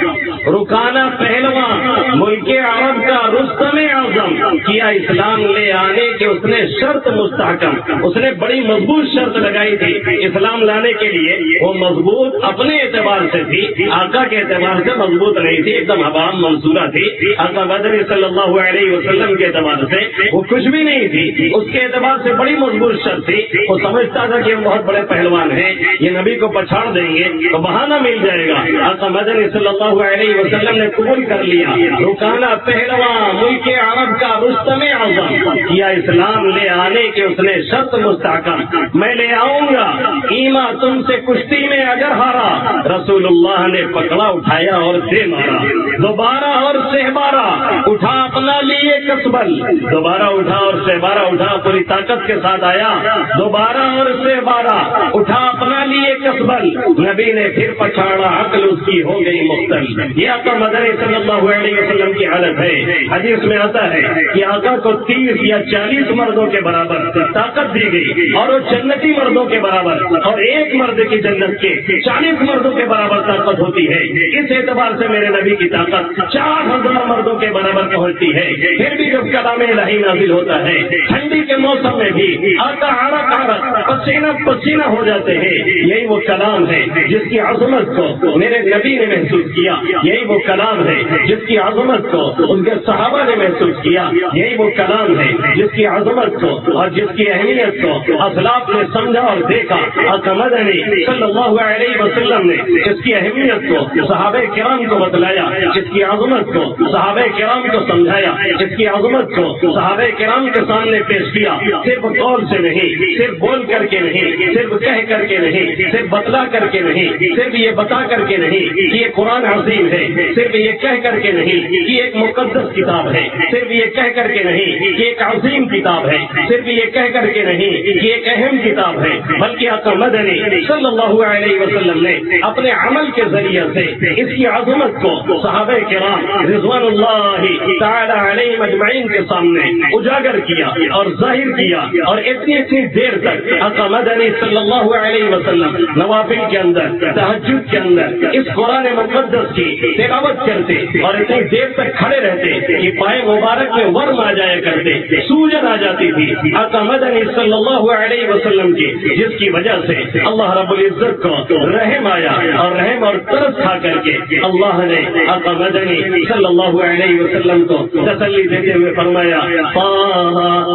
رکانا پہلواں ملک عرب کا رستم اعظم، کیا اسلام لے آنے کے اس نے شرط مستحکم. اس نے بڑی مضبوط شرط لگائی تھی اسلام لانے کے لیے. وہ مضبوط اپنے اعتبار سے تھی، آقا کے اعتبار سے مضبوط نہیں تھی، ایک دم عوام منصورہ تھی. آقا مدنی صلی اللہ علیہ وسلم کے اعتبار سے وہ کچھ بھی نہیں تھی، اس کے اعتبار سے بڑی مضبوط شرط تھی. وہ سمجھتا تھا کہ ہم بہت بڑے پہلوان ہیں، یہ نبی کو پچھاڑ دیں گے تو بہانہ مل جائے گا. آقا مدنی صلی اللہ علیہ وسلم نے قبول کر لیا، رکانا پہلوان ملک عرب کا رستم اعظم، کیا اسلام لے آنے کے اس نے شرط مستحکم. میں لے آؤں گا ایما تم سے کشتی میں اگر ہارا. رسول اللہ نے پکڑا اٹھایا اور دے مارا. دوبارہ اور سہبارہ اٹھا اپنا لیے کسبل، دوبارہ اٹھا اور سہبارہ اٹھا، پوری طاقت کے ساتھ آیا. دوبارہ اور سہبارہ اٹھا اپنا لیے کسبل. نبی نے پھر پچھاڑا، عقل اس کی ہو گئی مختل. یہ آقا مدنی صلی اللہ علیہ وسلم کی حالت ہے. حدیث میں آتا ہے کہ آقا کو 30 یا 40 مردوں کے برابر طاقت دی گئی، اور وہ جنتی مردوں کے برابر، اور ایک مرد کی جنت کے 40 مردوں کے برابر طاقت ہوتی ہے. اس اعتبار سے میرے نبی کی طاقت 4000 مردوں کے برابر پہنچتی ہے. پھر بھی جب کلام الہی نازل ہوتا ہے ٹھنڈی کے موسم میں بھی آقا عرق عرق پسینہ پسینہ ہو جاتے ہیں. یہی وہ کلام ہے جس کی عظمت کو میرے نبی نے محسوس کیا. یہی وہ کلام ہے جس کی عظمت کو ان کے صحابہ نے محسوس کیا. یہی وہ کلام ہے جس کی عظمت کو اور جس کی اہمیت کو اسلاف نے سمجھا اور دیکھا. آقا مدنی صلی اللہ علیہ وسلم نے جس کی اہمیت کو صحابہ کرام کو بتلایا، جس کی عظمت کو صحابہ کرام کو سمجھایا، جس کی عظمت کو صحابہ کرام کے سامنے پیش کیا. صرف قول سے نہیں، صرف بول کر کے نہیں، صرف کہہ کر کے نہیں، صرف بتلا کر کے نہیں، صرف یہ بتا کر کے نہیں کہ یہ قرآن عظیم ہے، صرف یہ کہہ کر کے نہیں کہ ایک مقدس کتاب ہے، صرف یہ کہہ کر کے نہیں کہ ایک عظیم کتاب ہے، صرف یہ کہہ کر کے نہیں کہ ایک اہم کتاب ہے، بلکہ آقا مدنی صلی اللہ علیہ وسلم نے اپنے عمل کے ذریعے سے اس کی عظمت کو صحابہ کرام رضوان اللہ اللہ تعالی علیہ مجمعین کے سامنے اجاگر کیا اور ظاہر کیا، اور اتنی دیر تک آقا مدنی صلی اللہ علیہ وسلم نوافل کے اندر، تہجد کے اندر اس قرآن مقدس کی تلاوت کرتے اور اتنی دیر تک کھڑے رہتے کہ پائے مبارک میں ورم آ جایا کرتے، سوجن آ جاتی تھی آقا مدنی صلی اللہ علیہ وسلم کی، جس کی وجہ سے اللہ رب العزت کو رحم آیا، اور رحم اور ترس کھا کر کے اللہ نے آقا مدنی صلی اللہ علیہ وسلم کو تسلی دیتے ہوئے فرمایا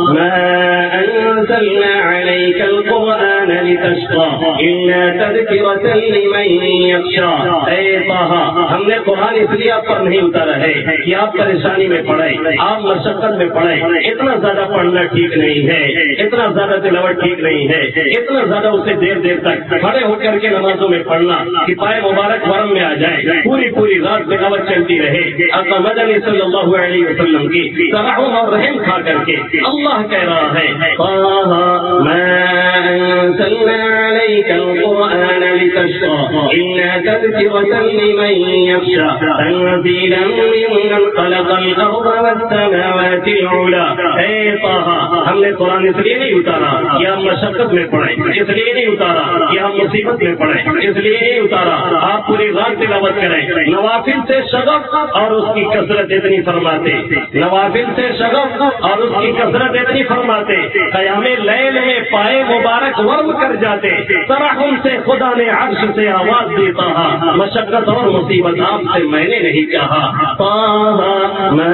ما انزلنا عليك القرآن لتشقى إلا تذكرة لمن يخشى، اے طه ہم نے قرآن اس لیے آپ پر نہیں اتارا ہے کہ آپ پریشانی میں پڑھیں، آپ مشقت میں پڑھیں، اتنا زیادہ پڑھنا ٹھیک نہیں ہے، اتنا زیادہ تلاوت ٹھیک نہیں ہے، اتنا زیادہ اسے دیر تک کھڑے ہو کر کے نمازوں میں پڑھنا کہ پائے مبارک ورم میں آ جائے، پوری رات تلاوت چلتی رہے۔ آقا مدنی صلی اللہ علیہ وسلم کی ترحم اور رحم کھا کر کے اللہ کہہ رہا ہے ما انزلنا عليك القرآن لتشقى إلا تذكرة لمن يخشى تنزيلا ممن خلق الأرض والسماوات العلى، اے طه ہم نے قرآن اس لیے نہیں اتارا کہ ہم مشقت میں پڑھیں، اس لیے نہیں اتارا کہ ہم مصیبت میں پڑھیں، اس لیے نہیں اتارا آپ پوری رات تلاوت کریں، نوافل سے شغف اور اس کی کثرت اتنی فرماتے، نوافل سے شغف اور اس کی کثرت اتنی فرماتے، قیام لیل میں پائے مبارک ورم کر جاتے، ترحم سے خدا نے عرش سے آواز دیتا ہے مشقت اور مصیبت آپ سے میں نے نہیں کہا۔ ما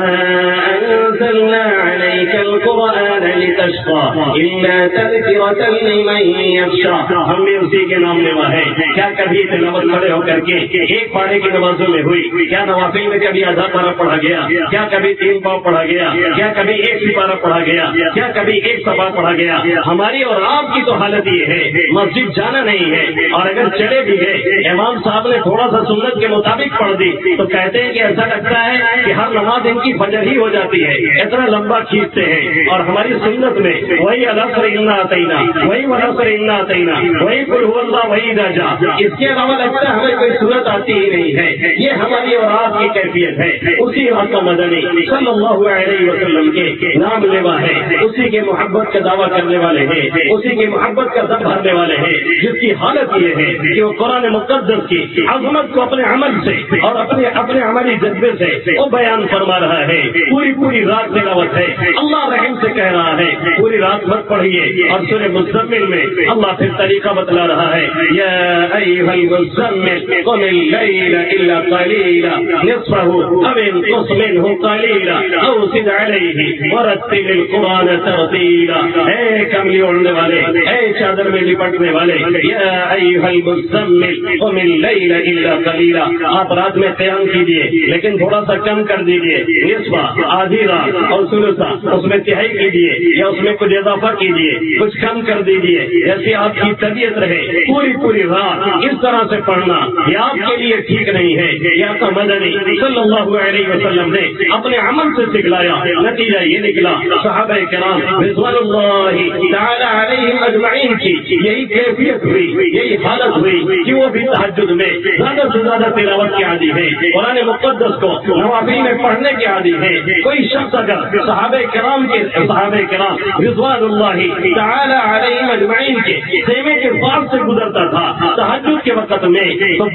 انزلنا عليك القرآن لتشقى إلا تذكرة لمن يخشى، ہم بھی اسی کے نام لیوا ہے۔ کیا کبھی تلاوت کھڑے ہو کر کے ایک پارے کی نمازوں میں ہوئی؟ کیا نوافل میں کبھی آدھا پارہ پڑھا گیا؟ کیا کبھی 3 پاؤ پڑھا گیا؟ کیا کبھی 1 سپارہ پڑھا گیا؟ کیا کبھی 1 صفحہ پڑھا گیا؟ ہماری اور آپ کی تو حالت یہ ہے مسجد جانا نہیں ہے، اور اگر چلے بھی گئے امام صاحب نے تھوڑا سا سنت کے مطابق پڑھ دی تو کہتے ہیں کہ ایسا لگتا ہے کہ ہر نماز ان کی فجر ہی ہو جاتی ہے، اتنا لمبا کھینچتے ہیں۔ اور ہماری سنت میں وہی العصر انا اعطینا، وہی والعصر انا اعطینا، وہی قل هو اللہ، وہی اذا جاء، اس کے علاوہ لگتا ہے ہمیں کوئی سنت آتی ہی نہیں ہے۔ یہ ہماری اور آپ کی کیفیت ہے۔ اسی آقا مدنی صلی اللہ علیہ وسلم کے نام لیوا ہے، اسی کے محبت کا دعویٰ کرنے والے ہیں، اسی کی محبت کا دم بھرنے والے ہیں، جس کی حالت یہ ہے کہ وہ قرآن مقدس کی عظمت کو اپنے عمل سے اور اپنے عملی جذبے سے وہ بیان فرما رہا ہے۔ پوری رات تلاوت ہے، اللہ رحم سے کہہ رہا ہے پوری رات مت پڑھیے۔ اور سورہ مزمل میں اللہ پھر طریقہ بتلا رہا ہے یا ایھا المزمل قم اللیل الا قلیلا نصفہ او انقص منہ قلیلا او زد علیہ ورتل القرآن ترتیلا، اے کملی اوڑھنے والے، اے چادر میں لپٹنے والے، یا ایھا المزمل قم اللیل الا قلیلا، آپ رات میں قیام کیجیے لیکن تھوڑا سا کم کر دیجیے، نصفہ آدھی رات، اور ثلثہ اس میں تہائی کیجیے یا اس میں کچھ اضافہ کیجیے، کچھ کم کر دیجیے جیسے آپ کی طبیعت رہے۔ پوری رات اس طرح سے پڑھنا یہ آپ کے لیے ٹھیک نہیں ہے۔ یا تو مدنی صلی اللہ علیہ وسلم نے اپنے عمل سے سکھلایا، نتیجہ یہ نکلا صحابہ کرام رضوان اللہ تعالی علیہم اجمعین کی یہی کیفیت ہوئی، یہی حالت ہوئی کہ وہ بھی تہجد میں زیادہ سے زیادہ تلاوت کے عادی ہے، قرآن مقدس کو نوافل میں پڑھنے کے عادی ہے۔ کوئی شخص اگر صحابہ کرام رضوان اللہ تعالی علیہم اجمعین کے خیمے کے پاس سے گزرتا تھا تہجد کے وقت میں تو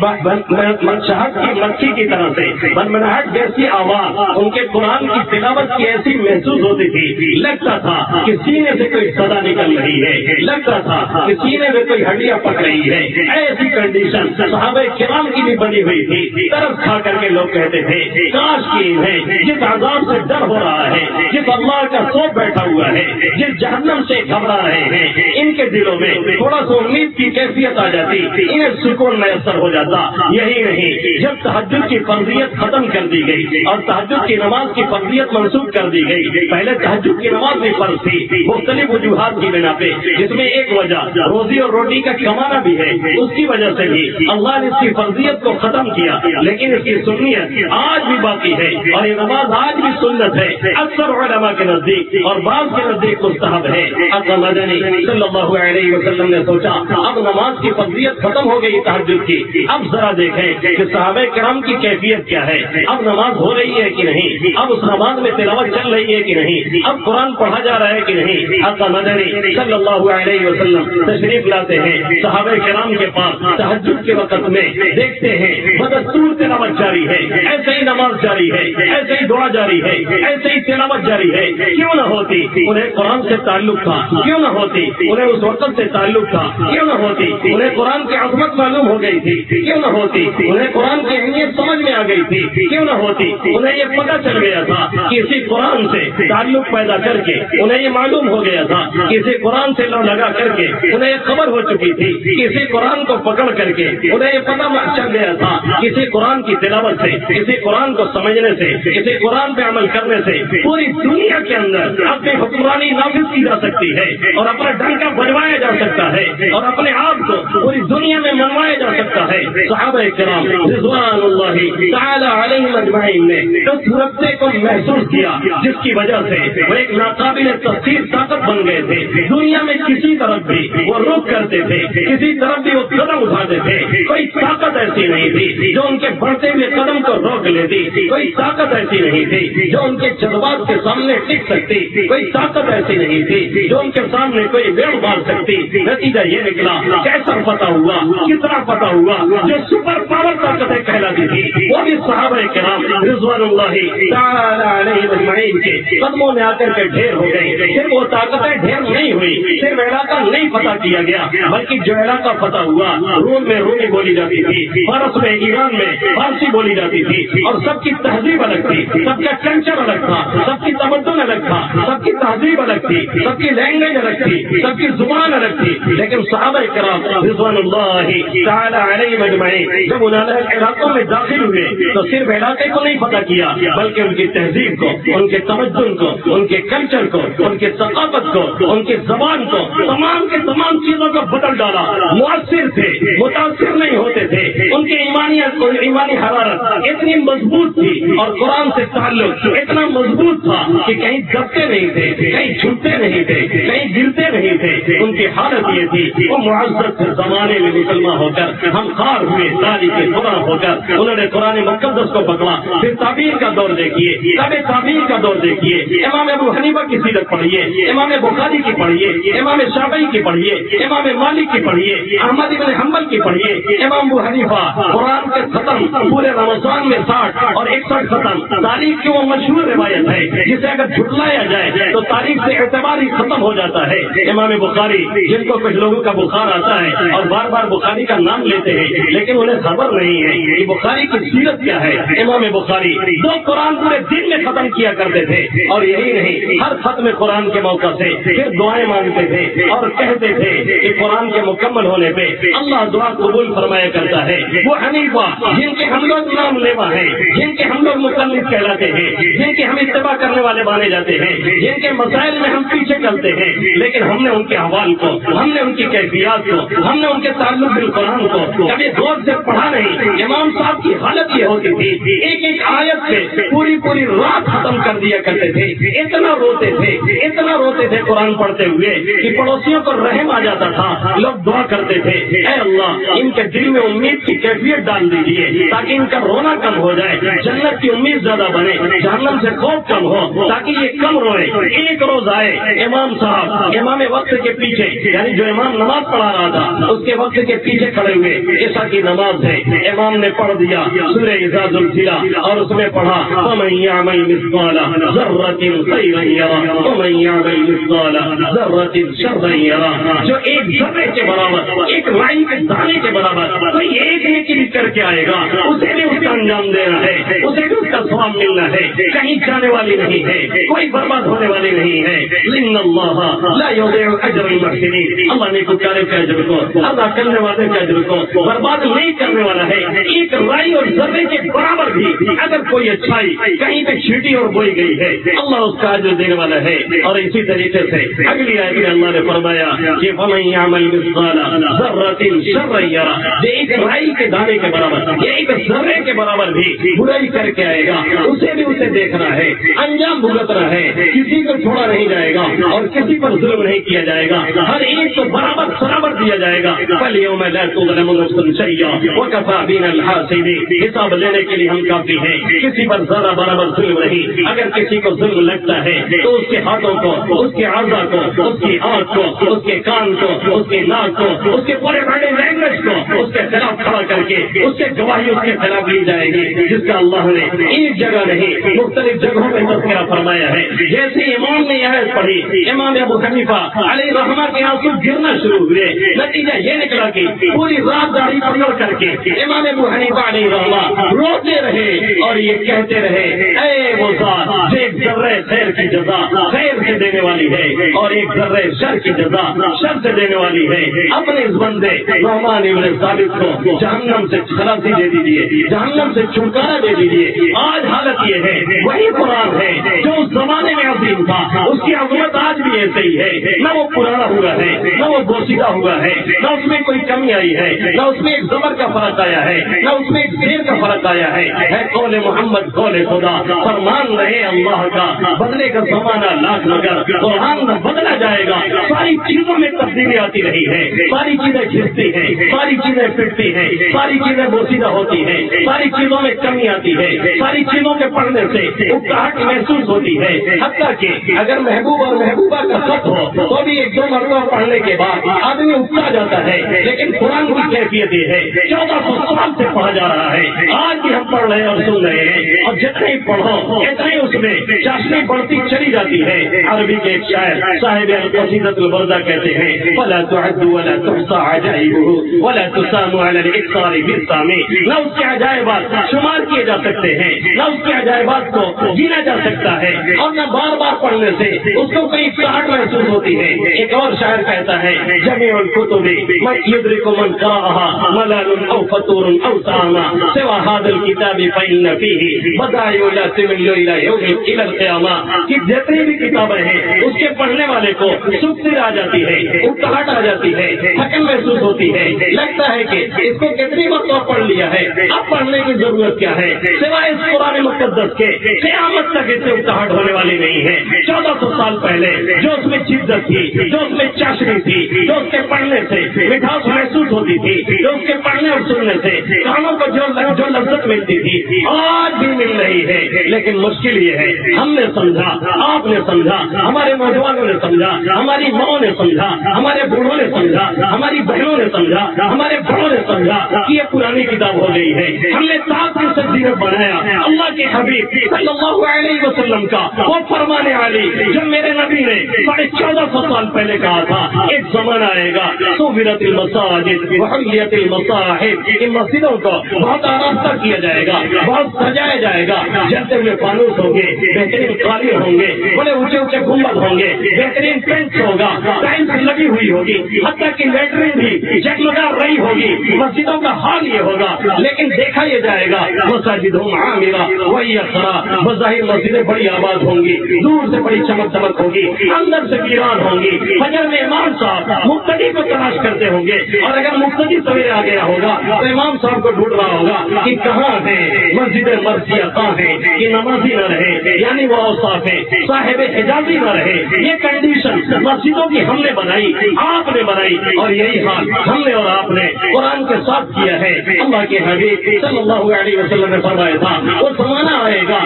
شہد کی مکھی کی طرح سے بنبناہٹ جیسی آواز ان کے قرآن کی تلاوت کی ایسی محسوس ہوتی تھی، لگتا تھا کہ سینے سے کوئی صدا نکل رہی ہے، لگتا تھا کہ سینے میں کوئی ہڈیاں پک رہی ہے۔ ایسی کنڈیشن صحابہ کرام کی بھی بنی ہوئی تھی۔ طرف کھا کر کے لوگ کہتے تھے کاش کی انہیں جس عذاب سے ڈر ہو رہا ہے، جس اللہ کا سوپ بیٹھا ہوا ہے، جس جہنم سے گھبرا رہے ہیں، ان کے دلوں میں تھوڑا سا امید کی کیفیت آ جاتی، انہیں سکون میسر ہو جاتا۔ یہی نہیں، جب تہجد کی فرضیت ختم کر دی گئی اور تہجد کی نماز کی فرضیت منسوخ کر دی گئی، پہلے تہجد کی نماز بھی فرض تھی مختلف وجوہات کی بنا پہ، جس میں ایک وجہ روزی اور روٹی کا کمانا بھی ہے، اس کی وجہ سے بھی اللہ نے اس کی فرضیت کو ختم کیا، لیکن اس کی سنیت آج بھی باقی ہے اور یہ نماز آج بھی سنت ہے۔ اکثر علماء کے نزدیک اور بعض کے نزدیک مستحب صاحب ہے آقا مدنی صلی اللہ علیہ وسلم نے سوچا اب نماز کی فضیلت ختم ہو گئی تہجد کی، اب ذرا دیکھیں کہ صحابہ کرام کی کیفیت کیا ہے، اب نماز ہو رہی ہے کہ نہیں، اب اس نماز میں تلاوت چل رہی ہے کہ نہیں، اب قرآن پڑھا جا رہا ہے کہ نہیں۔ آقا مدنی صلی اللہ علیہ وسلم تشریف لاتے ہیں صحابہ کرام کے پاس تہجد کے وقت میں، دیکھتے ہیں بدستور تلاوت جاری ہے، ایسے ہی نماز جاری ہے، ایسے ہی دعا جاری ہے، ایسے ہی تلاوت جاری ہے۔ کیوں نہ ہوتی، انہیں قرآن سے تعلق تھا، کیوں نہ ہوتی انہیں اس وقت سے تعلق تھا، کیوں نہ ہوتی انہیں قرآن کی عظمت معلوم ہو گئی تھی، کیوں نہ ہوتی انہیں قرآن کی اہمیت سمجھ میں آ گئی تھی، کیوں نہ ہوتی انہیں یہ پتہ چل گیا تھا کہ اسی قرآن سے تعلق پیدا کر کے انہیں یہ معلوم ہو گیا تھا کہ اسی قرآن سے لو لگا کر کے انہیں یہ خبر ہو چکی تھی کہ اسی قرآن کو پکڑ کر کے انہیں یہ پتہ چل گیا تھا کہ اسی قرآن کی تلاوت سے، اسی قرآن کو سمجھنے سے، اسی قرآن پہ عمل کرنے سے پوری دنیا کے اندر اپنی حکمرانی نافذ کی جا سکتی ہے اور اپنا ڈنکا بجوایا جا سکتا ہے اور اپنے آپ کو پوری دنیا میں منوایا جا سکتا ہے۔ صحابہ کرام رضوان اللہ تعالی علیہم اجمعین نے اس رابطے کو محسوس کیا جس کی وجہ سے وہ ایک ناقابل تفسیر طاقت بن گئے تھے۔ دنیا میں کسی طرف بھی وہ رخ کرتے تھے، کسی طرف بھی وہ قدم اٹھاتے تھے، کوئی طاقت ایسی نہیں تھی جو ان کے بڑھتے ہوئے قدم کو روک لیتی، کوئی طاقت ایسی نہیں تھی جو ان کے جذبات کے سامنے ٹک سکتی، کوئی طاقت ایسی نہیں تھی جو ان کے سامنے کوئی ویڑ مار سکتی۔ نتیجہ یہ نکلا کیسا فتح ہوا، کتنا فتح ہوا، جو سپر پاور طاقتیں کہلاتی تھی وہ بھی صحابہ کرام رضوان اللہ تعالی علیہ اجمعین کے قدموں میں آ کر کے ڈھیر ہو گئی۔ صرف وہ طاقتیں ڈھیر نہیں ہوئی، صرف علاقہ نہیں فتح کیا گیا، بلکہ جو علاقہ فتح ہوا روم میں رومی بولی جاتی تھی، فارس میں ایران میں فارسی بولی جاتی تھی، اور سب کی تہذیب الگ تھی، سب کا کلچر الگ تھا، سب کی تمدن الگ تھا، سب کی تہذیب الگ تھی، سب کی لینگویج الگ تھی، سب کی زبان الگ تھی۔ لیکن صحابہ کرام رضوان اللہ تعالی علیہم اجمعین جب ان علاقوں میں داخل ہوئے تو صرف علاقے کو نہیں فتح کیا بلکہ ان کی تہذیب کو، ان کے تمدن کو، ان کے کلچر کو، ان کے ثقافت کو، ان کی زبان کو، تمام کے تمام چیزوں کو بدل ڈالا۔ مؤثر تھے، متاثر نہیں ہوتے تھے، ان کی ایمانی حرارت اتنی مضبوط تھی اور قرآن سے تعلق اتنا مضبوط تھا کہ کہیں دبتے نہیں تھے، کہیں جھکتے نہیں تھے، کہیں گرتے نہیں تھے۔ ان کی حالت یہ تھی وہ معزز زمانے میں مسلمان ہو کر ہم خار ہوئے، تاریخ خدا ہو کر انہوں نے قرآن مقدس کو پکڑا۔ پھر تعبیر کا دور دیکھیے، تب تعبیر کا دور دیکھیے، امام ابو حنیفہ کی سیرت پڑھیے، امام بخاری کی پڑھیے، امام شافعی کی پڑھیے، امام مالک کی پڑھیے، احمد بن حنبل کی پڑھیے۔ امام ابو حنیفہ قرآن کے ختم پورے رمضان میں 60 اور 61 ختم، تاریخ کی وہ مشہور روایت ہے جسے اگر جھٹلایا جائے تو تاریخ سے اعتبار ہی ختم ہو جاتا ہے۔ امام بخاری جن کو کچھ لوگوں کا بخار آتا ہے اور بار بار بخاری کا نام لیتے ہیں لیکن انہیں خبر نہیں ہے کہ بخاری کی سیرت کیا ہے۔ امام بخاری دو قرآن پورے دن میں ختم کیا کرتے تھے، اور یہی نہیں ہر ختم قرآن کے موقع سے پھر دعائیں مانگتے تھے اور کہتے تھے کہ قرآن کے مکمل ہونے پہ اللہ دعا قبول فرمایا کرتا ہے۔ وہ حنیفہ جن کے ہم لوگ نام لیوا ہیں، جن کے ہم لوگ مقلد کہلاتے ہیں، جن کے ہم اتباع کرنے والے مانے جاتے ہیں، جن کے مسائل میں ہم پیچھے چلتے ہیں، لیکن ہم نے ان کے احوال کو، ہم نے ان کی کیفیات کو، ہم نے ان کے تعلق بالقرآن کو کبھی غور سے پڑھا نہیں۔ امام صاحب کی حالت یہ ہوتی تھی ایک ایک آیت سے پوری پوری رات ختم کر دیا کرتے تھے، اتنا روتے تھے، اتنا روتے تھے قرآن پڑھتے ہوئے کہ پڑوسیوں کو رحم آ جاتا تھا۔ لوگ دعا کرتے تھے اے اللہ ان کے دل میں امید کی کیفیت ڈال دیجیے تاکہ ان کا رونا کم ہو جائے، جنت کی امید زیادہ بنے، جہنم سے خوف کم ہو تاکہ یہ کم روئے۔ ایک روز آئے امام صاحب امام وقت کے پیچھے، یعنی جو امام نماز پڑھا رہا تھا اس کے وقت کے پیچھے کھڑے ہوئے، عشاء کی نماز ہے، امام نے پڑھ دیا سورہ اذا زلزلہ اور اس میں پڑھا وَمَن يَعْمَلْ مِثْقَالَ ذَرَّةٍ خَيْرًا يَرَهُ وَمَن يَعْمَلْ مِثْقَالَ ذَرَّةٍ شَرًّا يَرَهُ۔ جو ایک ذرے کے برابر، ایک رائی کے دانے کے برابر کوئی ایک نیکی بھی کر کے آئے گا اسے بھی اس کا انجام دینا ہے، اسے بھی اس کا ثواب ملنا ہے، کہیں جانے والی نہیں ہے، کوئی برباد ہونے والی نہیں ہے۔ إِنَّ اللَّهَ لَا يُضِيعُ أَجْرَ الْمُحْسِنِينَ۔ اللہ نے نیکوکاروں کے اجر کو، ادا کرنے والے کے اجر کو برباد نہیں کرنے والا ہے۔ ایک رائی اور ذرے کے برابر بھی اگر کوئی اچھائی کہیں پہ چھینٹی اور بوئی گئی ہے اللہ اس کا اجر دینے والا ہے۔ اور اسی طریقے سے اگلی آیت میں اللہ نے فرمایا کہ فَمَن يَعْمَلْ مِثْقَالَ ذَرَّةٍ شَرًّا يَرَهُ، ایک رائی کے دانے کے برابر، ایک ذرے کے برابر بھی برائی کر کے آئے گا اسے بھی اس سے دیکھنا ہے، انجام بھگتنا ہے، کسی کو چھوڑا نہیں جائے گا اور کسی پر ظلم نہیں کیا جائے گا، ہر ایک کو برابر برابر دیا جائے گا۔ فَالْيَوْمَ لَا تُظْلَمُ نَفْسٌ شَيْئًا وَكَفَىٰ بِنَا الْحَاسِبِينَ۔ حساب لینے کے لیے ہم کافی ہیں، کسی پر ذرا برابر ظلم نہیں۔ اگر کسی کو ظلم لگتا ہے تو اس کے ہاتھوں کو، اس کے اعضاء کو، اس کی آنکھ کو، اس کے کان کو، اس کے ناک کو، اس کے پورے باڈی لینگویج کو اس کے خلاف کھڑا کر کے اس سے گواہی اس کے خلاف لی جائے گی، جس کا اللہ نے ایک جگہ نہیں مختلف جگہوں میں تذکرہ فرمایا ہے۔ جیسے امام نے یہ پڑھی، امام ابو حنیفہ علیہ رحمہ کے آنسو گرنا شروع ہوئے، نتیجہ یہ نکلا کہ پوری رات داڑھی پکڑ کر کے امام ابو حنیفہ علیہ رحمہ روتے رہے اور یہ کہتے رہے، اے وہ ذات جو ایک ذرہ خیر کی جزا خیر سے دینے والی ہے اور ایک ذرہ شر کی جزا شر سے دینے والی ہے، اپنے اس بندے نعمان ابن ثابت کو جہنم سے خلاصی دے دیجیے، جہنم سے چھٹکارا دے دیجیے۔ آج حالت یہ ہے، وہی قرآن ہے جو اس زمانے میں عظیم تھا، اس کی عظمت آج بھی ایسے ہی ہے، نہ وہ پرانا ہوا ہے، نہ وہ بوسیدہ ہوا ہے، نہ اس میں کوئی کمی آئی ہے، نہ اس میں ایک زبر کا فرق آیا ہے، نہ اس میں ایک زیر کا فرق آیا ہے قول محمد قول خدا، فرمان رہے اللہ کا، بدلے کا زمانہ لاکھ مگر قرآن نہ بدلا جائے گا۔ ساری چیزوں میں تبدیلی آتی رہی ہے، ساری چیزیں کھستی ہیں، ساری چیزیں پھٹتی ہیں، ساری چیزیں بوسیدہ ہوتی ہیں، ساری چیزوں میں کمی آتی ہے، ساری چیزوں کے پڑھنے سے اکتاہٹ محسوس ہوتی ہے، حتیٰ کہ اگر محبوب اور محبوبہ کا خط ہو تو بھی ایک دو مرتبہ پڑھنے کے بعد آدمی اکتا جاتا ہے، لیکن قرآن کی کیفیت یہ ہے 1400 سال سے پڑھا جا رہا ہے، آج بھی ہم پڑھ رہے ہیں اور سن رہے ہیں، اور جتنے پڑھو اتنے اس میں چاشنی بڑھتی چلی جاتی ہے۔ عربی کے ایک شاعر صاحب القصیدۃ البردہ کہتے ہیں، وَلَا تُعَدُّ وَلَا تُحْصَىٰ عَجَائِبُهُ وَلَا تُسَامُ عَلَى الْإِكْثَارِ بِالسَّامِ۔ نہ اس کے عجائبات شمار کیے جا سکتے ہیں، نہ اس کے عجائبات کو گنا جا سکتا ہے، اور نہ بار بار پڑھنے سے اس کو کوئی اکتاہٹ محسوس ہوتی ہے۔ ایک اور شاعر کہتا ہے، جمیع الکتب من یدرک من قرأها ملال او فطور او ساما سوى هذا الكتاب فإن فيه بدائع لا تمل إلى يوم إلى القيامة، کہ جتنی بھی کتابیں ہیں اس کے پڑھنے والے کو سستی آ جاتی ہے، اکتاہٹ آ جاتی ہے، تھکن محسوس ہوتی ہے، لگتا ہے کہ اس کو کتنی مرتبہ پڑھ لیا ہے، اب پڑھنے کی ضرورت کیا ہے، سوائے اس قرآن مقدس کے قیامت تک اس سے اکتاہٹ ہونے والی نہیں ہے۔ 1400 سال پہلے جو اس میں شدت تھی، جو اس میں چاشنی تھی، جو اس کے پڑھنے سے مٹھاس محسوس ہوتی تھی، جو اس کے پڑھنے اور سننے سے کانوں کو جو لذت ملتی تھی، آج بھی مل رہی ہے۔ لیکن مشکل یہ ہے، ہم نے سمجھا، آپ نے سمجھا، ہمارے نوجوانوں نے سمجھا، ہماری ماؤں نے سمجھا، ہمارے بوڑھوں نے سمجھا، ہماری بہنوں نے سمجھا، ہمارے بڑوں نے سمجھا کہ یہ پرانی کتاب ہو گئی ہے۔ ہم نے 7 دن بنایا اللہ کے حبیب صلی اللہ علیہ وسلم کا وہ فرمانے والی جو میرے نبی نے 1450 سال پہلے کہا تھا، ایک زمانہ آئے گا سوفرت المساجد وحلیت المصاحف، ان مسجدوں کو بہت آراستہ کیا جائے گا، بہت سجایا جائے گا، جلتے ہوئے فانوس ہوں گے، بہترین قالین ہوں گے، بڑے اونچے اونچے گنبد ہوں گے، بہترین پینٹ ہوگا، ٹائلس لگی ہوئی ہوگی، حتیٰ کہ لیٹرین بھی جگمگا رہی ہوگی۔ مسجدوں کا حال یہ ہوگا، لیکن دیکھا یہ جائے گا مساجدہم عامرہ وہی اخرا، بظاہر مسجدیں بڑی آباد ہوں گی، دور سے بڑی چمک دمک ہوگی، اندر سے ویران ہوں گی۔ فجر میں امام صاحب مقتدی کو تلاش کرتے ہوں گے، اور اگر مقتدی سویرے آ گیا ہوگا تو امام صاحب کو ڈھونڈ رہا ہوگا کہ کہاں ہے مسجد مرثیہ، کہاں ہے کہ نمازی نہ رہے، یعنی وہ اوصاف ہے صاحب حجازی نہ رہے۔ یہ کنڈیشن مسجدوں کی ہم نے بنائی، آپ نے بنائی، اور یہی حال ہم نے اور آپ نے قرآن کے ساتھ کیا ہے۔ اللہ کے حبیب صلی اللہ علیہ وسلم نے فرمایا تھا، وہ زمانہ آئے گا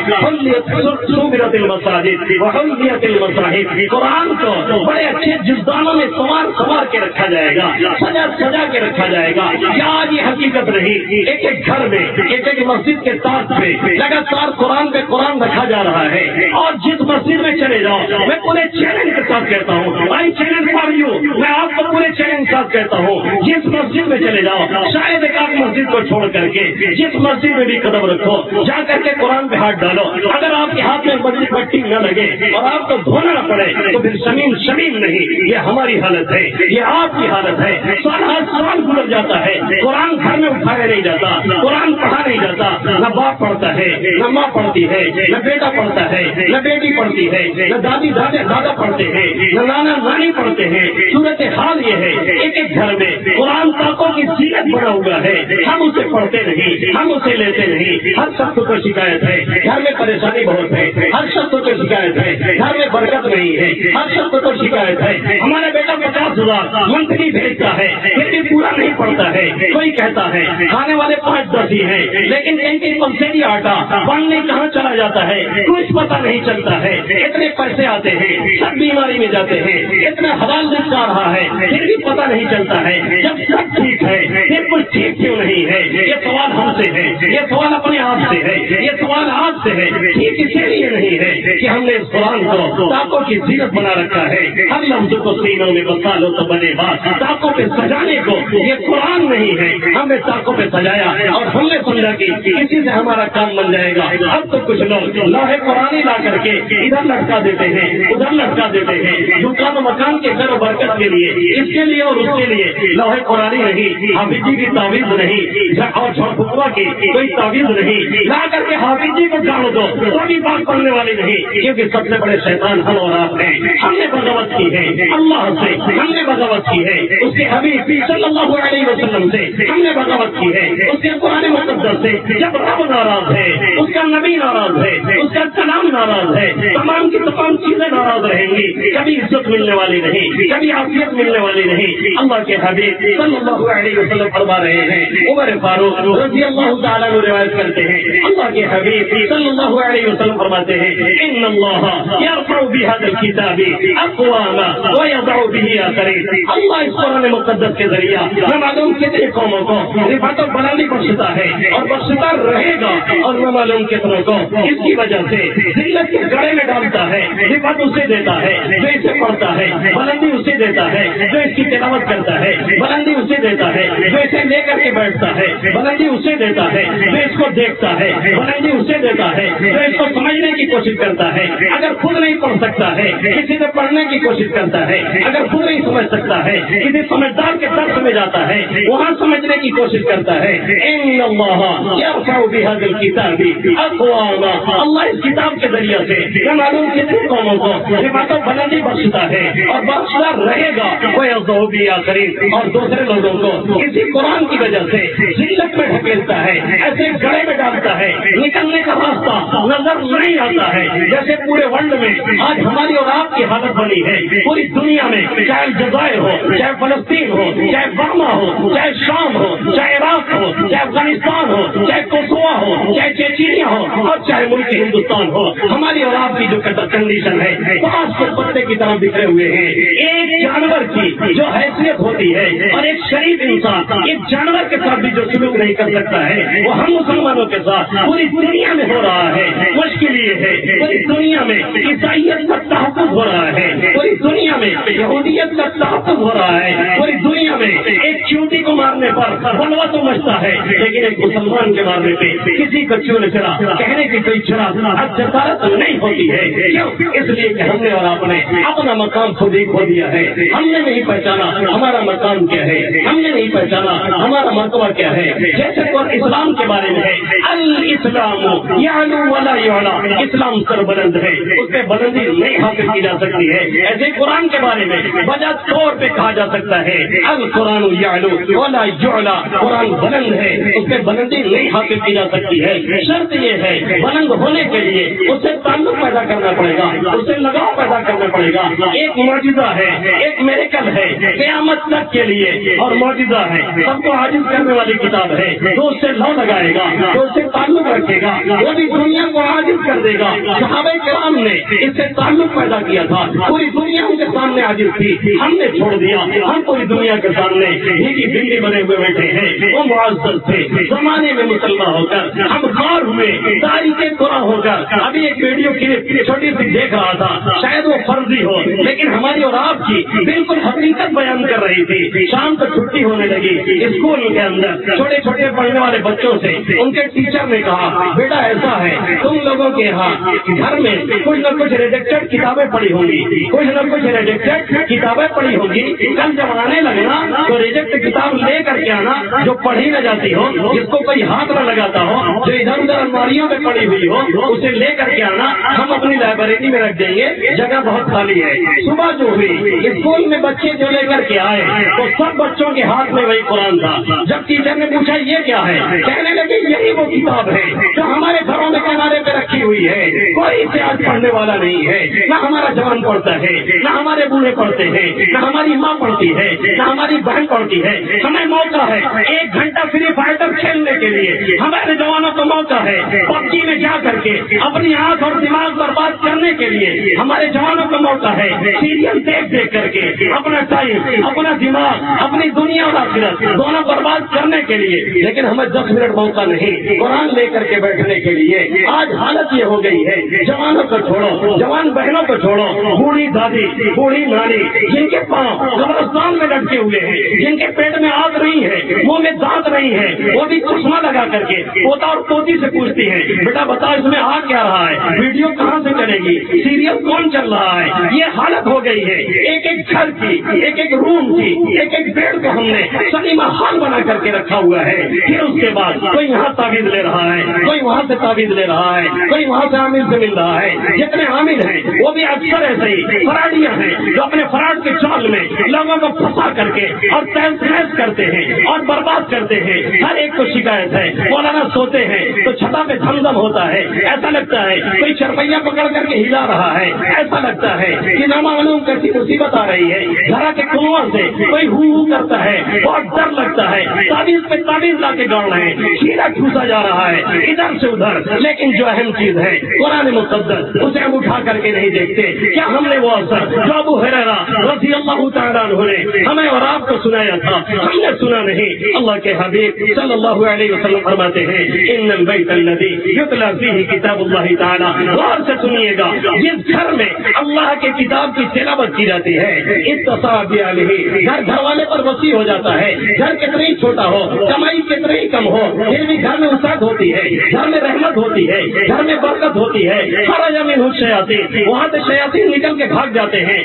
سوفرت المساجد وحلیت المصاحف، قرآن کو بڑے اچھے جزدانوں میں سوار کے رکھا جائے گا، سجا کے رکھا جائے گا۔ یا آج یہ حقیقت رہی، ایک ایک گھر میں، ایک ایک مسجد کے ساتھ میں لگاتار قرآن پہ قرآن رکھا جا رہا ہے، اور جس مسجد میں چلے جاؤ، میں پورے چیلنج کے ساتھ کہتا ہوں، آئی چیلنج فار یو، میں آپ کو پورے چیلنج کے ساتھ کہتا ہوں، جس مسجد میں چلے جاؤ، شاید ایک آدھ مسجد کو چھوڑ کر کے جس مسجد میں بھی قدم رکھو، جا کر کے قرآن پہ ہاتھ ڈالو، اگر آپ کے ہاتھ میں مسجد پٹی نہ لگے اور آپ کو دھونا نہ پڑے تو پھر شمیم نہیں۔ یہ ہماری حالت ہے، یہ آپ کی حالت ہے۔ سال گزر جاتا ہے، قرآن گھر میں اٹھایا نہیں جاتا، قرآن پڑھا نہیں جاتا، نہ باپ پڑھتا ہے، نہ ماں پڑھتی ہے، نہ بیٹا پڑھتا ہے، نہ بیٹی پڑھتی ہے، نہ دادی دادا پڑھتے ہیں، نہ نانا نانی پڑھتے ہیں۔ صورت حال یہ ہے، ایک ایک گھر میں قرآن پاکوں کی زینت بنا ہوا ہے، ہے ہم اسے پڑھتے نہیں, ہم اسے لیتے نہیں. ہر شخص کو شکایت ہے گھر میں پریشانی بہت ہے, ہر شخص کو شکایت ہے گھر میں برکت نہیں ہے, ہر شخص کو شکایت ہے ہمارا بیٹا 50,000 منتھلی بھیجتا ہے پھر بھی پورا نہیں پڑتا ہے. کوئی کہتا ہے کھانے والے 5-10 ہی ہیں لیکن کہیں کہیں پنسیری آٹا بننے کہاں چلا جاتا ہے کچھ پتا نہیں چلتا ہے. اتنے پیسے آتے ہیں سب بیماری میں جاتے ہیں, اتنا حلال رزق آ رہا ہے پھر بھی پتا نہیں چلتا ہے. جب سب ٹھیک ہے پھر کچھ ٹھیک کیوں نہیں ہے؟ یہ سوال ہم سے ہے, یہ سوال اپنے آپ سے ہے, یہ سوال آپ سے ہے. ٹھیک اسی لیے نہیں ہے کہ ہم نے اس قرآن کو تاکوں کی زینت بنا رکھا ہے. ہر لفظ کو سینوں میں بسا لو تو بنے بات. تاکوں پہ سجانے کو یہ قرآن نہیں ہے, ہم نے تاکوں پہ سجایا اور ہم نے سمجھا کہ اسی سے ہمارا کام بن جائے گا. اب تو کچھ لوگ لوہے قرآن لا کر کے ادھر لٹکا دیتے ہیں ادھر لٹکا دیتے ہیں. دکان و مکان کے گھر و برکت کے لیے اس کے لیے اور اس کے لیے لوہے قرآن نہیں, حافظ جی کی تعویذ نہیں اور جھوڑ پھکوا کی کوئی تعویذ نہیں لا کر کے حافظ جی کو جاڑ دو تو بھی بات پڑھنے والی نہیں, کیونکہ سب سے بڑے شیطان ہم اور آپ ہیں. ہم نے بغاوت کی ہے اللہ سے, ہم نے بغاوت کی ہے اس کے حبیب صلی اللہ علیہ وسلم سے, ہم نے بغاوت کی ہے اس کے قرآن مقدس سے. جب رب ناراض ہے اس کا نبی ناراض ہے اس کا کلام ناراض ہے, تمام کی تمام چیزیں ناراض رہیں گی. کبھی عزت ملنے والی نہیں, کبھی عافیت ملنے والی نہیں. اللہ کے حبیب صلی اللہ علیہ وسلم فرما رہے ہیں, عمر فاروق رضی اللہ تعالیٰ عنہ روایت کرتے ہیں اللہ کے حبیب صلی اللہ علیہ وسلم فرماتے ہیں ان اللہ یرفع بهذا الكتاب اقواما ويضع به آخرین. اللہ اس قرآن مقدس کے ذریعہ نہ معلوم کتنے قوموں کو رفعت و بلندی بخشتا ہے اور بخشتا رہے گا, اور نہ معلوم کتنوں کو اس کی وجہ سے ذلت کے گڑے میں ڈالتا ہے. رفعت اسے دیتا ہے جو اسے پڑھتا ہے, بلندی اسے دیتا ہے جو اس کی تلاوت کرتا ہے, بلندی اسے دیتا ہے جو اسے لے کر کے بیٹھتا ہے, بلندی اسے دیتا ہے جو اس کو دیکھتا ہے, بلندی اسے دیتا ہے جو اس کو سمجھنے کی کوشش کرتا ہے. اگر خود نہیں پڑھ سکتا ہے کسی سے پڑھنے کی کوشش کرتا ہے, اگر خود نہیں سمجھ سکتا ہے کسی سمجھدار کے درس میں جاتا ہے وہاں سمجھنے کی کوشش کرتا ہے. ان اللہ یرفع بهذا الكتاب اقواما, اللہ اس کتاب کے ذریعے سے نہ معلوم کتنے قوموں کو رفعت و بلندی بخشتا ہے اور بخشتا رہے گا. ويضع به آخرین, اور دوسرے لوگوں کو اسی قرآن کی وجہ سے ذلت میں ڈھکیلتا ہے, ایسے گڑے میں ڈالتا ہے نکلنے کا راستہ نظر نہیں آتا ہے. جیسے پورے ورلڈ میں آج ہماری اور آپ کی حالت بنی ہے, پوری دنیا میں چاہے الجزائر ہو, چاہے فلسطین ہو, چاہے برما ہو, چاہے شام ہو, چاہے عراق ہو, چاہے افغانستان ہو, چاہے کوسووا ہو, چاہے چیچینیا ہو اور چاہے ملک ہندوستان ہو, ہماری اور آپ کی جو کنڈیشن ہے 5 کے پتے کی طرح بکھرے ہوئے ہیں. ایک جانور کی جو حیثیت ہوتی ہے اور ایک شریف انسان ایک جانور کے ساتھ بھی جو سلوک نہیں کر سکتا ہے وہ ہم مسلمانوں کے ساتھ پوری دنیا میں ہو رہا ہے. مشکل یہ ہے پوری دنیا میں عیسائیت کا تحفظ ہو رہا ہے, پوری دنیا میں یہودیت کا تحفظ ہو رہا ہے, پوری دنیا میں ایک چونٹی کو مارنے پر بلوا تو مچتا ہے لیکن ایک مسلمان کے مارنے پہ کسی کو چون چرا کہنے کی کوئی جسارت نہیں ہوتی ہے. کیوں؟ اس لیے کہ ہم نے اور آپ نے اپنا مقام خود ہی کھو دیا ہے. ہم نے نہیں پہچانا ہمارا مقام کیا ہے, ہم نے نہیں پہچانا ہمارا مرتبہ کیا ہے. جیسے تو اسلام کے بارے میں ہے الاسلام یعلو ولا یعلا, اسلام سربلند ہے اس پہ بلندی نہیں حاصل کی جا سکتی ہے. ایسے قرآن کے بارے میں وجہ طور پہ کہا جا سکتا ہے القرآن یعلو ولا یعلا, قرآن بلند ہے اس پہ بلندی نہیں حاصل کی جا سکتی ہے. شرط یہ ہے بلند ہونے کے لیے اس سے تعلق پیدا کرنا پڑے گا, اس سے لگاؤ پیدا کرنا پڑے گا. ایک معجزہ ہے, ایک میریکل ہے قیامت تک کے لیے, اور معجزہ ہے سب کو عاجز کرنے والی کتاب ہے. جو اس سے لو لگائے گا, جو اس سے تعلق رکھے گا وہ بھی دنیا کو عاجز کر دے گا. صحابہ کرام نے اس سے تعلق پیدا کیا تھا, پوری دنیا ان کے سامنے عاجز تھی, ہم نے چھوڑ دیا. ہم پوری دنیا کے سامنے بھیگی بھیگی بنے ہوئے بیٹھے ہیں. وہ معزز تھے زمانے میں مسلمان ہو کر, ہم غار ہوئے تاریخ قرآن ہو کر. ابھی ایک ویڈیو کلپ چھوٹی سی دیکھ رہا تھا, شاید وہ فرضی ہو لیکن ہماری اور آپ کی بالکل حقیقت بیان کر رہی تھی. شام کو چھٹی ہونے لگی اسکول کے اندر, چھوٹے چھوٹے پڑھنے والے بچوں سے ان کے ٹیچر نے کہا بیٹا ایسا ہے تم لوگوں کے یہاں گھر میں کچھ نہ کچھ ریجیکٹڈ کتابیں پڑھی ہوں گی, کچھ نہ کچھ ریجیکٹڈ کتابیں پڑھی ہوگی، کل جب آنے لگنا تو ریجیکٹ کتاب لے کر کے آنا جو پڑھی نہ جاتی ہو، جس کو کوئی ہاتھ نہ لگاتا ہو، جو ادھر ادھر الماریوں میں پڑی ہوئی ہو، اسے لے کر کے آنا. ہم اپنی لائبریری میں رکھ دیں گے، جگہ بہت خالی ہے. صبح جو ہوئی اسکول میں بچے جو لے کر کے آئے تو سب بچوں کے ہاتھ میں وہی قرآن تھا. جب ٹیچر نے پوچھا یہ کیا ہے، کہنے لگے یہی وہ کتاب ہے جو ہمارے گھروں میں کنارے پہ رکھی ہوئی ہے. کوئی اسے آج پڑھنے والا نہیں ہے، نہ ہمارا جوان پڑھتا ہے، نہ ہمارے بوڑھے پڑھتے ہیں، نہ ہماری ماں پڑھتی ہے، نہ ہماری بہن پڑھتی ہے. ہمیں موقع ہے 1 گھنٹہ فری فائٹر کھیلنے کے لیے، ہمارے جوانوں کو موقع ہے پبجی میں جا کر کے اپنی آنکھ اور دماغ برباد کرنے کے لیے. ہمارے جوانوں کو موقع ہے سیریل دیکھ کر کے اپنا ٹائم، اپنا دماغ، اپنی دنیا اور آخرت دونوں برباد کرنے کے لیے. لیکن ہمیں 10 منٹ موقع نہیں قرآن لے کر کے بیٹھنے کے لیے. آج حالت یہ ہو گئی ہے، جوانوں کو چھوڑو، جوان بہنوں کو چھوڑو، بوڑھی دادی، بوڑھی نانی جن کے پاؤں قبرستان میں لٹکے ہوئے ہیں، جن کے پیٹ میں آگ نہیں ہے، منہ میں دانت نہیں ہے، وہ بھی چشمہ لگا کر کے پوتا اور پوتی سے پوچھتی ہیں بیٹا بتا اس میں آ کیا رہا ہے، ویڈیو کہاں سے چلے گی، سیریل کون چل رہا ہے. یہ حالت ہو گئی ہے. ایک ایک گھر کی، ایک ایک روم کی، ایک ایک بیڈ کو ہم نے سنیما ہال بنا کر کے رکھا ہوا ہے. پھر اس کے بعد کوئی یہاں تعویذ لے رہا ہے، کوئی وہاں سے تعویذ لے رہا ہے، کوئی وہاں سے عامل سے مل رہا ہے. جتنے عامل ہیں وہ بھی اکثر ایسے ہی فراڈیاں ہیں جو اپنے فراڈ کے چال میں لوگوں کو پھنسا کر کے اور ٹائم ویسٹ کرتے ہیں اور برباد کرتے ہیں. ہر ایک کو شکایت ہے. مولانا سوتے ہیں تو چھتا پہ دھم دھم ہوتا ہے، ایسا لگتا ہے کوئی چرپیا پکڑ کر کے ہلا رہا ہے، ایسا لگتا ہے کہ نامعلوم کیسی مصیبت آ رہی ہے. گھر کے کنواں سے کوئی ہو کرتا ہے، بہت ڈر لگتا ہے. تعویذ پہ تعویذ لا کے گاڑ رہے ہیں، کھیرا ٹھوسا جا رہا ہے ادھر سے ادھر. لیکن جو اہم چیز ہے قرآن مقدس، اسے ہم اٹھا کر کے نہیں دیکھتے. کیا ہم نے وہ اثر جو ابو ہریرہ رضی اللہ تعالیٰ عنہ نے ہمیں اور آپ کو سنایا تھا ہم نے سنا نہیں؟ اللہ کے حبیب صلی اللہ علیہ وسلم فرماتے ہیں ان البیت الذی یتلی فیہ کتاب اللہ تعالیٰ. غور سے سنیے گا، جس گھر میں اللہ کے کتاب کی تلاوت کی جاتی ہے اتصا بعلیہ، گھر والے پر وسیع ہو جاتا ہے. گھر کتنا ہی چھوٹا ہو، کمائی کتنا ہی کم ہو، پھر بھی گھر میں وسعت ہوتی ہے، گھر میں رحمت ہوتی ہے، گھر میں برکت ہوتی ہے. خرج منہ الشیاطین، وہاں سے شیاطین نکل کے بھاگ جاتے ہیں.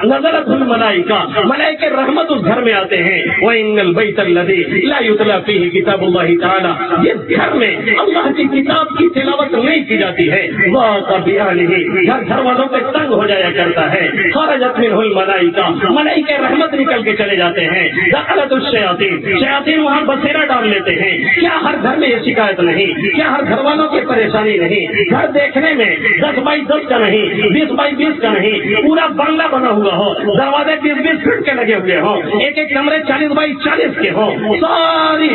نزلت الملائکہ، ملائکے رحمت اس گھر میں آتے ہیں. وَإِنَّ الْبَيْتَ الَّذِي لَا يُتْلَى فِيهِ كِتَابُ اللَّهِ تَعَالَى، جس گھر میں اللہ کی کتاب کی تلاوت نہیں کی جاتی ہے ضاق بِأَهْلِهِ، گھر والوں پہ تنگ ہو جایا کرتا ہے. خرجت منہ الملائکہ، ملائکے رحمت نکل کے چلے جاتے ہیں. دخلت الشیاطین، شیاطین وہاں بسیرا ڈال لیتے ہیں. کیا ہر گھر میں یہ شکایت نہیں؟ کیا ہر گھر والوں کی پریشانی نہیں؟ گھر دیکھنے میں 10x10 کا نہیں، 20x20 کا نہیں، پورا بنگلہ بنا ہوا ہو، دروازے 20-20 فٹ کے لگے ہوئے ہوں، ایک ایک کمرے 40x40 کے ہوں، ساری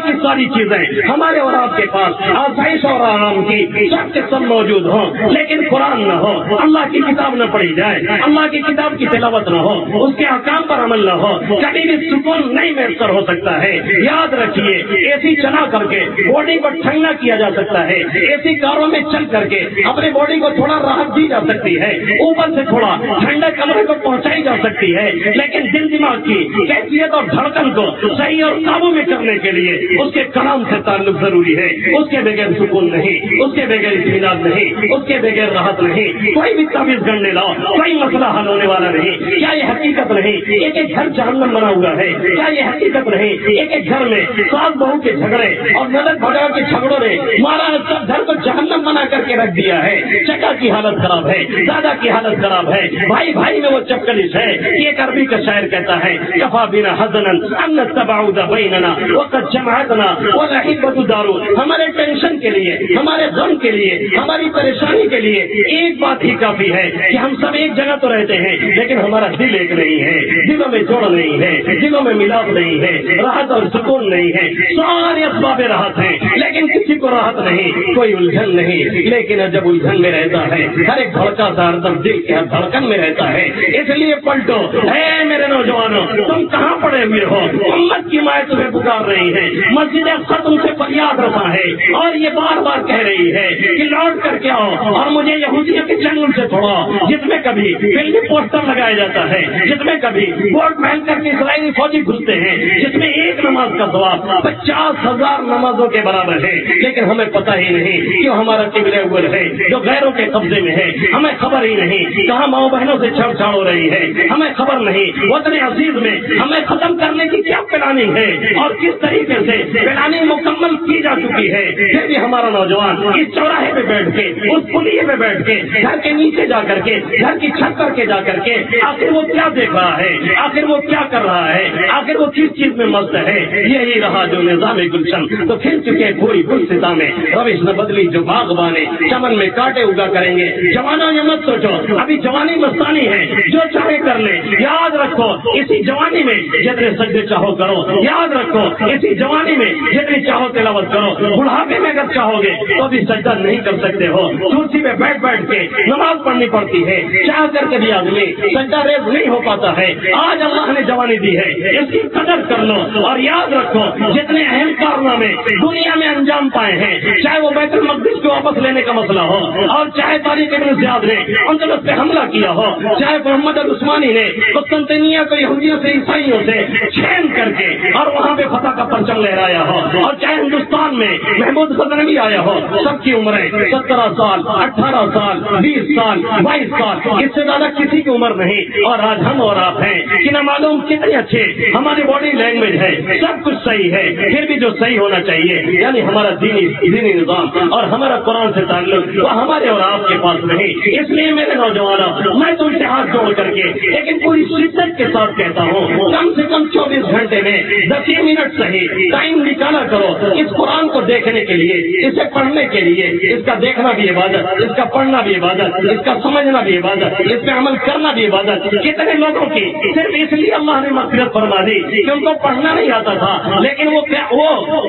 کی ساری چیزیں ہمارے اور آپ کے پاس آسائش اور آرام کی سب کے سب موجود ہوں، لیکن قرآن نہ ہو، اللہ کی کتاب نہ پڑھی جائے، اللہ کی کتاب کی تلاوت نہ ہو، اس کے احکام پر عمل نہ ہو، کبھی بھی سکون نہیں میسر ہو سکتا ہے. یاد رکھیے اے سی چلا کر کے باڈی کو ٹھنڈا کیا جا سکتا ہے، اے سی کاروں میں چل کر کے اپنے باڈی کو تھوڑا راحت دی جا سکتی ہے، اوپر سے تھوڑا ٹھنڈا کمرے کو پہنچائی جا سکتی ہے. لیکن دل دماغ کی کیفیت اور دھڑکن کو صحیح اور قابو میں کرنے کے لیے اس کے کلام سے تعلق ضروری ہے. اس کے بغیر سکون نہیں، اس کے بغیر اطمینان نہیں، اس کے بغیر راحت نہیں. کوئی بھی تعویذ گڑنے لاؤ، کوئی مسئلہ حل ہونے والا نہیں. کیا یہ حقیقت نہیں ایک ایک گھر جہنم بنا ہوا ہے؟ کیا یہ حقیقت نہیں ایک ایک گھر میں ساس بہو کے جھگڑے اور نظر بھگا کے جھگڑوں نے مارا سب گھر کو جہنم بنا کر کے رکھ دیا ہے؟ چچا کی حالت خراب ہے، دادا کی حالت خراب ہے، بھائی بھائی میں وہ چپکلش ہے. ایک عربی کا شاعر کہتا ہے کفا بنا حزنا ان التباعد بیننا وقد جمعتنا والاحبۃ دار. ہمارے ٹینشن کے لیے، ہمارے غم کے لیے، ہماری پریشانی کے لیے ایک بات ہی کافی ہے کہ ہم سب ایک جگہ تو رہتے ہیں لیکن ہمارا دل ایک نہیں ہے، دلوں میں جوڑ نہیں ہے، دلوں میں ملاپ نہیں ہے، راحت اور سکون نہیں ہے. سارے اسباب راحت ہیں لیکن کسی کو راحت نہیں، کوئی الجھن نہیں. لیکن جب الجھن میں رہتا ہے ہر ایک دھڑکا سا ہردم دل کے ہر دھڑکن میں رہتا ہے. اس لیے پلٹو، اے میرے نوجوانوں، تم کہاں پڑے ہوئے ہو؟ امت کی مائیں تمہیں پکار رہی ہے، مسجد اقصی تم سے فریاد رسا ہے اور یہ بار بار کہہ رہی ہے کہ لوٹ کر کے آؤ اور مجھے یہودیوں کے جنگل سے چھوڑاؤ جس میں کبھی فلمی پوسٹر لگایا جاتا ہے، جس میں کبھی بورڈ پہن کر کے اسرائیلی فوجی گھستے ہیں، جس میں ایک نماز کا ثواب 50,000 نمازوں کے برابر ہے، لیکن ہمیں پتہ ہی نہیں کہ ہمارا قبلہ اول ہے جو غیروں کے قبضے میں ہے، ہمیں خبر ہی نہیں کہاں ماؤں بہنوں سے چھڑ چھاڑ ہو رہی ہے، ہمیں خبر نہیں وطن عزیز میں ہمیں ختم کرنے کی کیا پلاننگ ہے اور کس طریقے سے پلاننگ مکمل کی جا چکی ہے، پھر بھی ہمارا نوجوان اس چوراہے پہ بیٹھ کے، اس پلیے پہ بیٹھ کے، گھر کے نیچے جا کر کے، گھر کی چھت پر کے جا کر کے آخر وہ کیا دیکھ رہا ہے، آخر وہ کیا کر رہا ہے، آخر وہ کس چیز میں مست ہے۔ یہی رہا جو نظام گلشن تو کھل چکے پوری گلستاں میں، روش نہ بدلی جو باغبانے، چمن میں کاٹے اگا کریں گے۔ جوانوں یہ مت سوچو ابھی جوانی مستانی ہے، جو چاہے کر لے، یاد رکھو اسی جوانی میں جتنے سجدے چاہو کرو، یاد رکھو اسی جوانی میں جتنی چاہو تلاوت کرو، بڑھاپے میں اگر چاہو گے تو بھی سجدہ نہیں کر سکتے ہو، کرسی پہ بیٹھ بیٹھ کے نماز پڑھنی پڑتی ہے، چاہ کر کے بھی آدمی سجدہ ریز نہیں ہو پاتا ہے۔ آج اللہ نے جوانی دی ہے، اس کی قدر کر لو اور یاد رکھو جتنے اہم کارنامے دنیا میں انجام پائے ہیں، چاہے وہ بیت المقدس کو واپس لینے کا مسئلہ ہو، اور چاہے طارق ابن زیاد نے اندلس پہ حملہ کیا ہو، چاہے محمد العثمانی نے قسطنطنیہ کو یہودیوں سے عیسائیوں سے چھین کر کے اور وہاں پہ فتح کا پرچم لہرایا ہو، اور چاہے ہندوستان میں محمود غزنوی آیا ہو، سب کی عمریں 17 سال 18 سال 20 سال 22 سال، اس سے زیادہ کسی کی عمر نہیں، اور آج ہم اور آپ ہیں کہ نہ معلوم کتنے اچھے ہماری باڈی لینگویج ہے، سب کچھ صحیح ہے، پھر بھی جو صحیح ہونا چاہیے یعنی ہمارا دینی نظام اور ہمارا قرآن سے تعلق وہ ہمارے اور آپ کے پاس نہیں۔ اس لیے میرے نوجوانوں میں تم سے ہاتھ جوڑ کر کے لیکن پوری شدت کے ساتھ کہتا ہوں کم سے کم 24 گھنٹے میں 10 منٹ صحیح ٹائم نکالا کرو اس قرآن کو دیکھنے کے لیے، اسے پڑھنے کے لیے، اس کا دیکھنا بھی عبادت، اس کا پڑھنا بھی عبادت، اس کا سمجھنا بھی عبادت، اس پہ عمل کرنا بھی عبادت۔ کتنے لوگوں کی صرف اس لیے اللہ نے مغفرت فرما دی کہ ان کو پڑھنا نہیں آتا تھا، لیکن وہ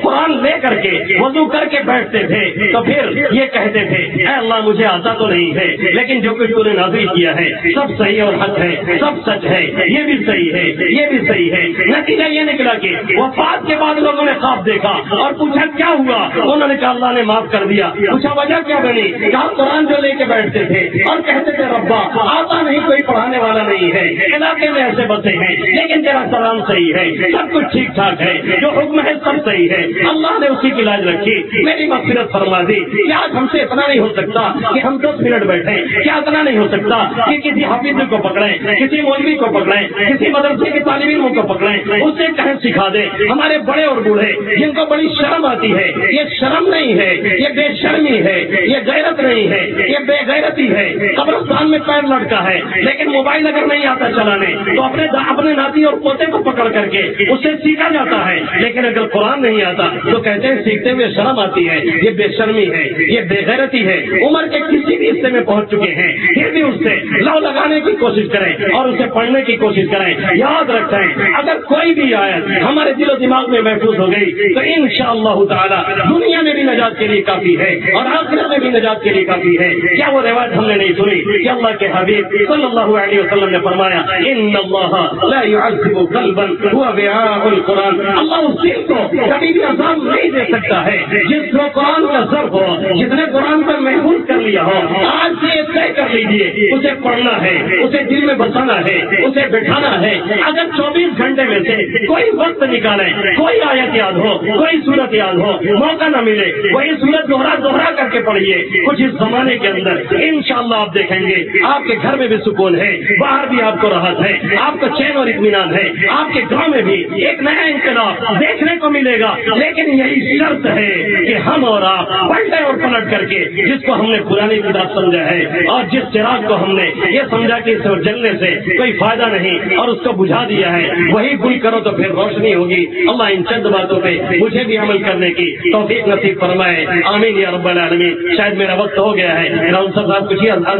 قرآن لے کر کے وضو کر کے بیٹھتے تھے تو پھر یہ کہتے تھے اے اللہ مجھے آتا تو نہیں ہے لیکن جو کچھ تو نے نازل کیا ہے سب صحیح اور حق ہے، سب سچ ہے، یہ بھی صحیح ہے، یہ بھی صحیح ہے۔ نتیجہ یہ نکلا کہ وفات کے بعد لوگوں نے خواب دیکھا اور پوچھا کیا ہوا، انہوں نے کہا اللہ نے معاف کر دیا۔ پوچھا وجہ کیا بنی، کہا قرآن جو لے کے بیٹھتے تھے اور کہتے تھے ربا آتا نہیں، کوئی پڑھانے والا نہیں ہے، علاقے میں ایسے بسے ہیں لیکن تیرا سلام صحیح ہے، سب کچھ ٹھیک ٹھاک ہے، جو حکم ہے سب صحیح ہے، اللہ نے اسی کی لاج رکھی، میری مغفرت فرما دی۔ کیا آج ہم سے اتنا نہیں ہو سکتا کہ ہم 10 منٹ بیٹھیں، کیا اتنا نہیں ہو سکتا کہ کسی حافظ کو پکڑیں، کسی مولوی کو پکڑیں، کسی مدرسے کے طالب علموں کو پکڑیں، اس سے کہیں سکھا دیں۔ ہمارے بڑے اور بوڑھے جن کو بڑی شرم آتی ہے، یہ شرم نہیں ہے، یہ بے شرمی ہے، یہ غیرت نہیں ہے، یہ بے غیرتی ہے۔ قبرستان میں پیر لڑکا ہے لیکن موبائل اگر نہیں آتا چلانے تو اپنے ناتی اور پوتے کو پکڑ کر کے اس سے سیکھا جاتا ہے، لیکن اگر قرآن نہیں آتا تو کہتے ہیں سیکھتے ہوئے شرم آتی ہے، یہ بے شرمی ہے، یہ بے غیرتی ہے۔ عمر کے کسی بھی حصے میں پہنچ چکے ہیں پھر بھی اس سے لو لگانے کی کوشش کریں اور اسے پڑھنے کی کوشش کریں۔ یاد رکھیں اگر کوئی بھی آیت ہمارے دل و دماغ میں محفوظ ہو گئی تو انشاءاللہ تعالی دنیا میں بھی نجات کے لیے کافی ہے اور آخرت میں بھی نجات کے لیے کافی ہے۔ کیا وہ روایت ہم نے نہیں سنی کہ اللہ کے حبیب صلی اللہ علیہ وسلم نے فرمایا ان اللہ لا يعذب قلبا هو وعاء القرآن، اللہ اس دل کو کبھی بھی عذاب نہیں دے سکتا ہے جس کو قرآن کا ضرب ہو، جس نے قرآن پر محفوظ کر لیا ہو۔ آج سے طے کر لیجیے اسے پڑھنا ہے، اسے دل میں بسانا ہے، اسے بٹھانا ہے۔ اگر 24 گھنٹے میں سے کوئی وقت نکالیں، کوئی آیت یاد ہو، کوئی سورت یاد ہو، موقع نہ ملے وہی سورت دوہرا کر کے پڑھیے کچھ اس زمانے کے اندر، انشاءاللہ آپ دیکھیں گے آپ کے گھر میں بھی سکون ہے، باہر بھی آپ کو راحت ہے، آپ کو چین اور اطمینان ہے، آپ کے گاؤں میں بھی ایک نیا انقلاب دیکھنے کو ملے گا۔ لیکن یہی شرط ہے کہ ہم اور آپ پلٹے اور پلٹ کر کے جس کو ہم نے پرانی کتاب سمجھا ہے اور جس چراغ کو ہم نے یہ سمجھا کہ اس جلنے سے کوئی فائدہ نہیں اور اس کو بجھا دیا ہے وہی گل کرو تو پھر روشنی ہوگی۔ اللہ ان چند باتوں پہ مجھے بھی عمل کرنے کی توفیق نصیب فرمائے، آمین یا رب العالمین۔ شاید میرا وقت ہو گیا ہے، راؤنسر صاحب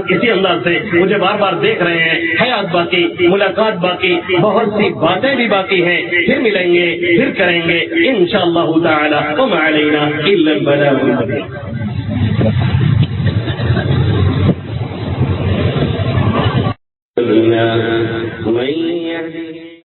کسی انداز سے مجھے بار بار دیکھ رہے ہیں، حیات باقی، ملاقات باقی، بہت سی باتیں بھی باقی ہیں، پھر ملیں گے، پھر کریں گے انشاءاللہ تعالی۔ وما علینا الا البلاغ المبین۔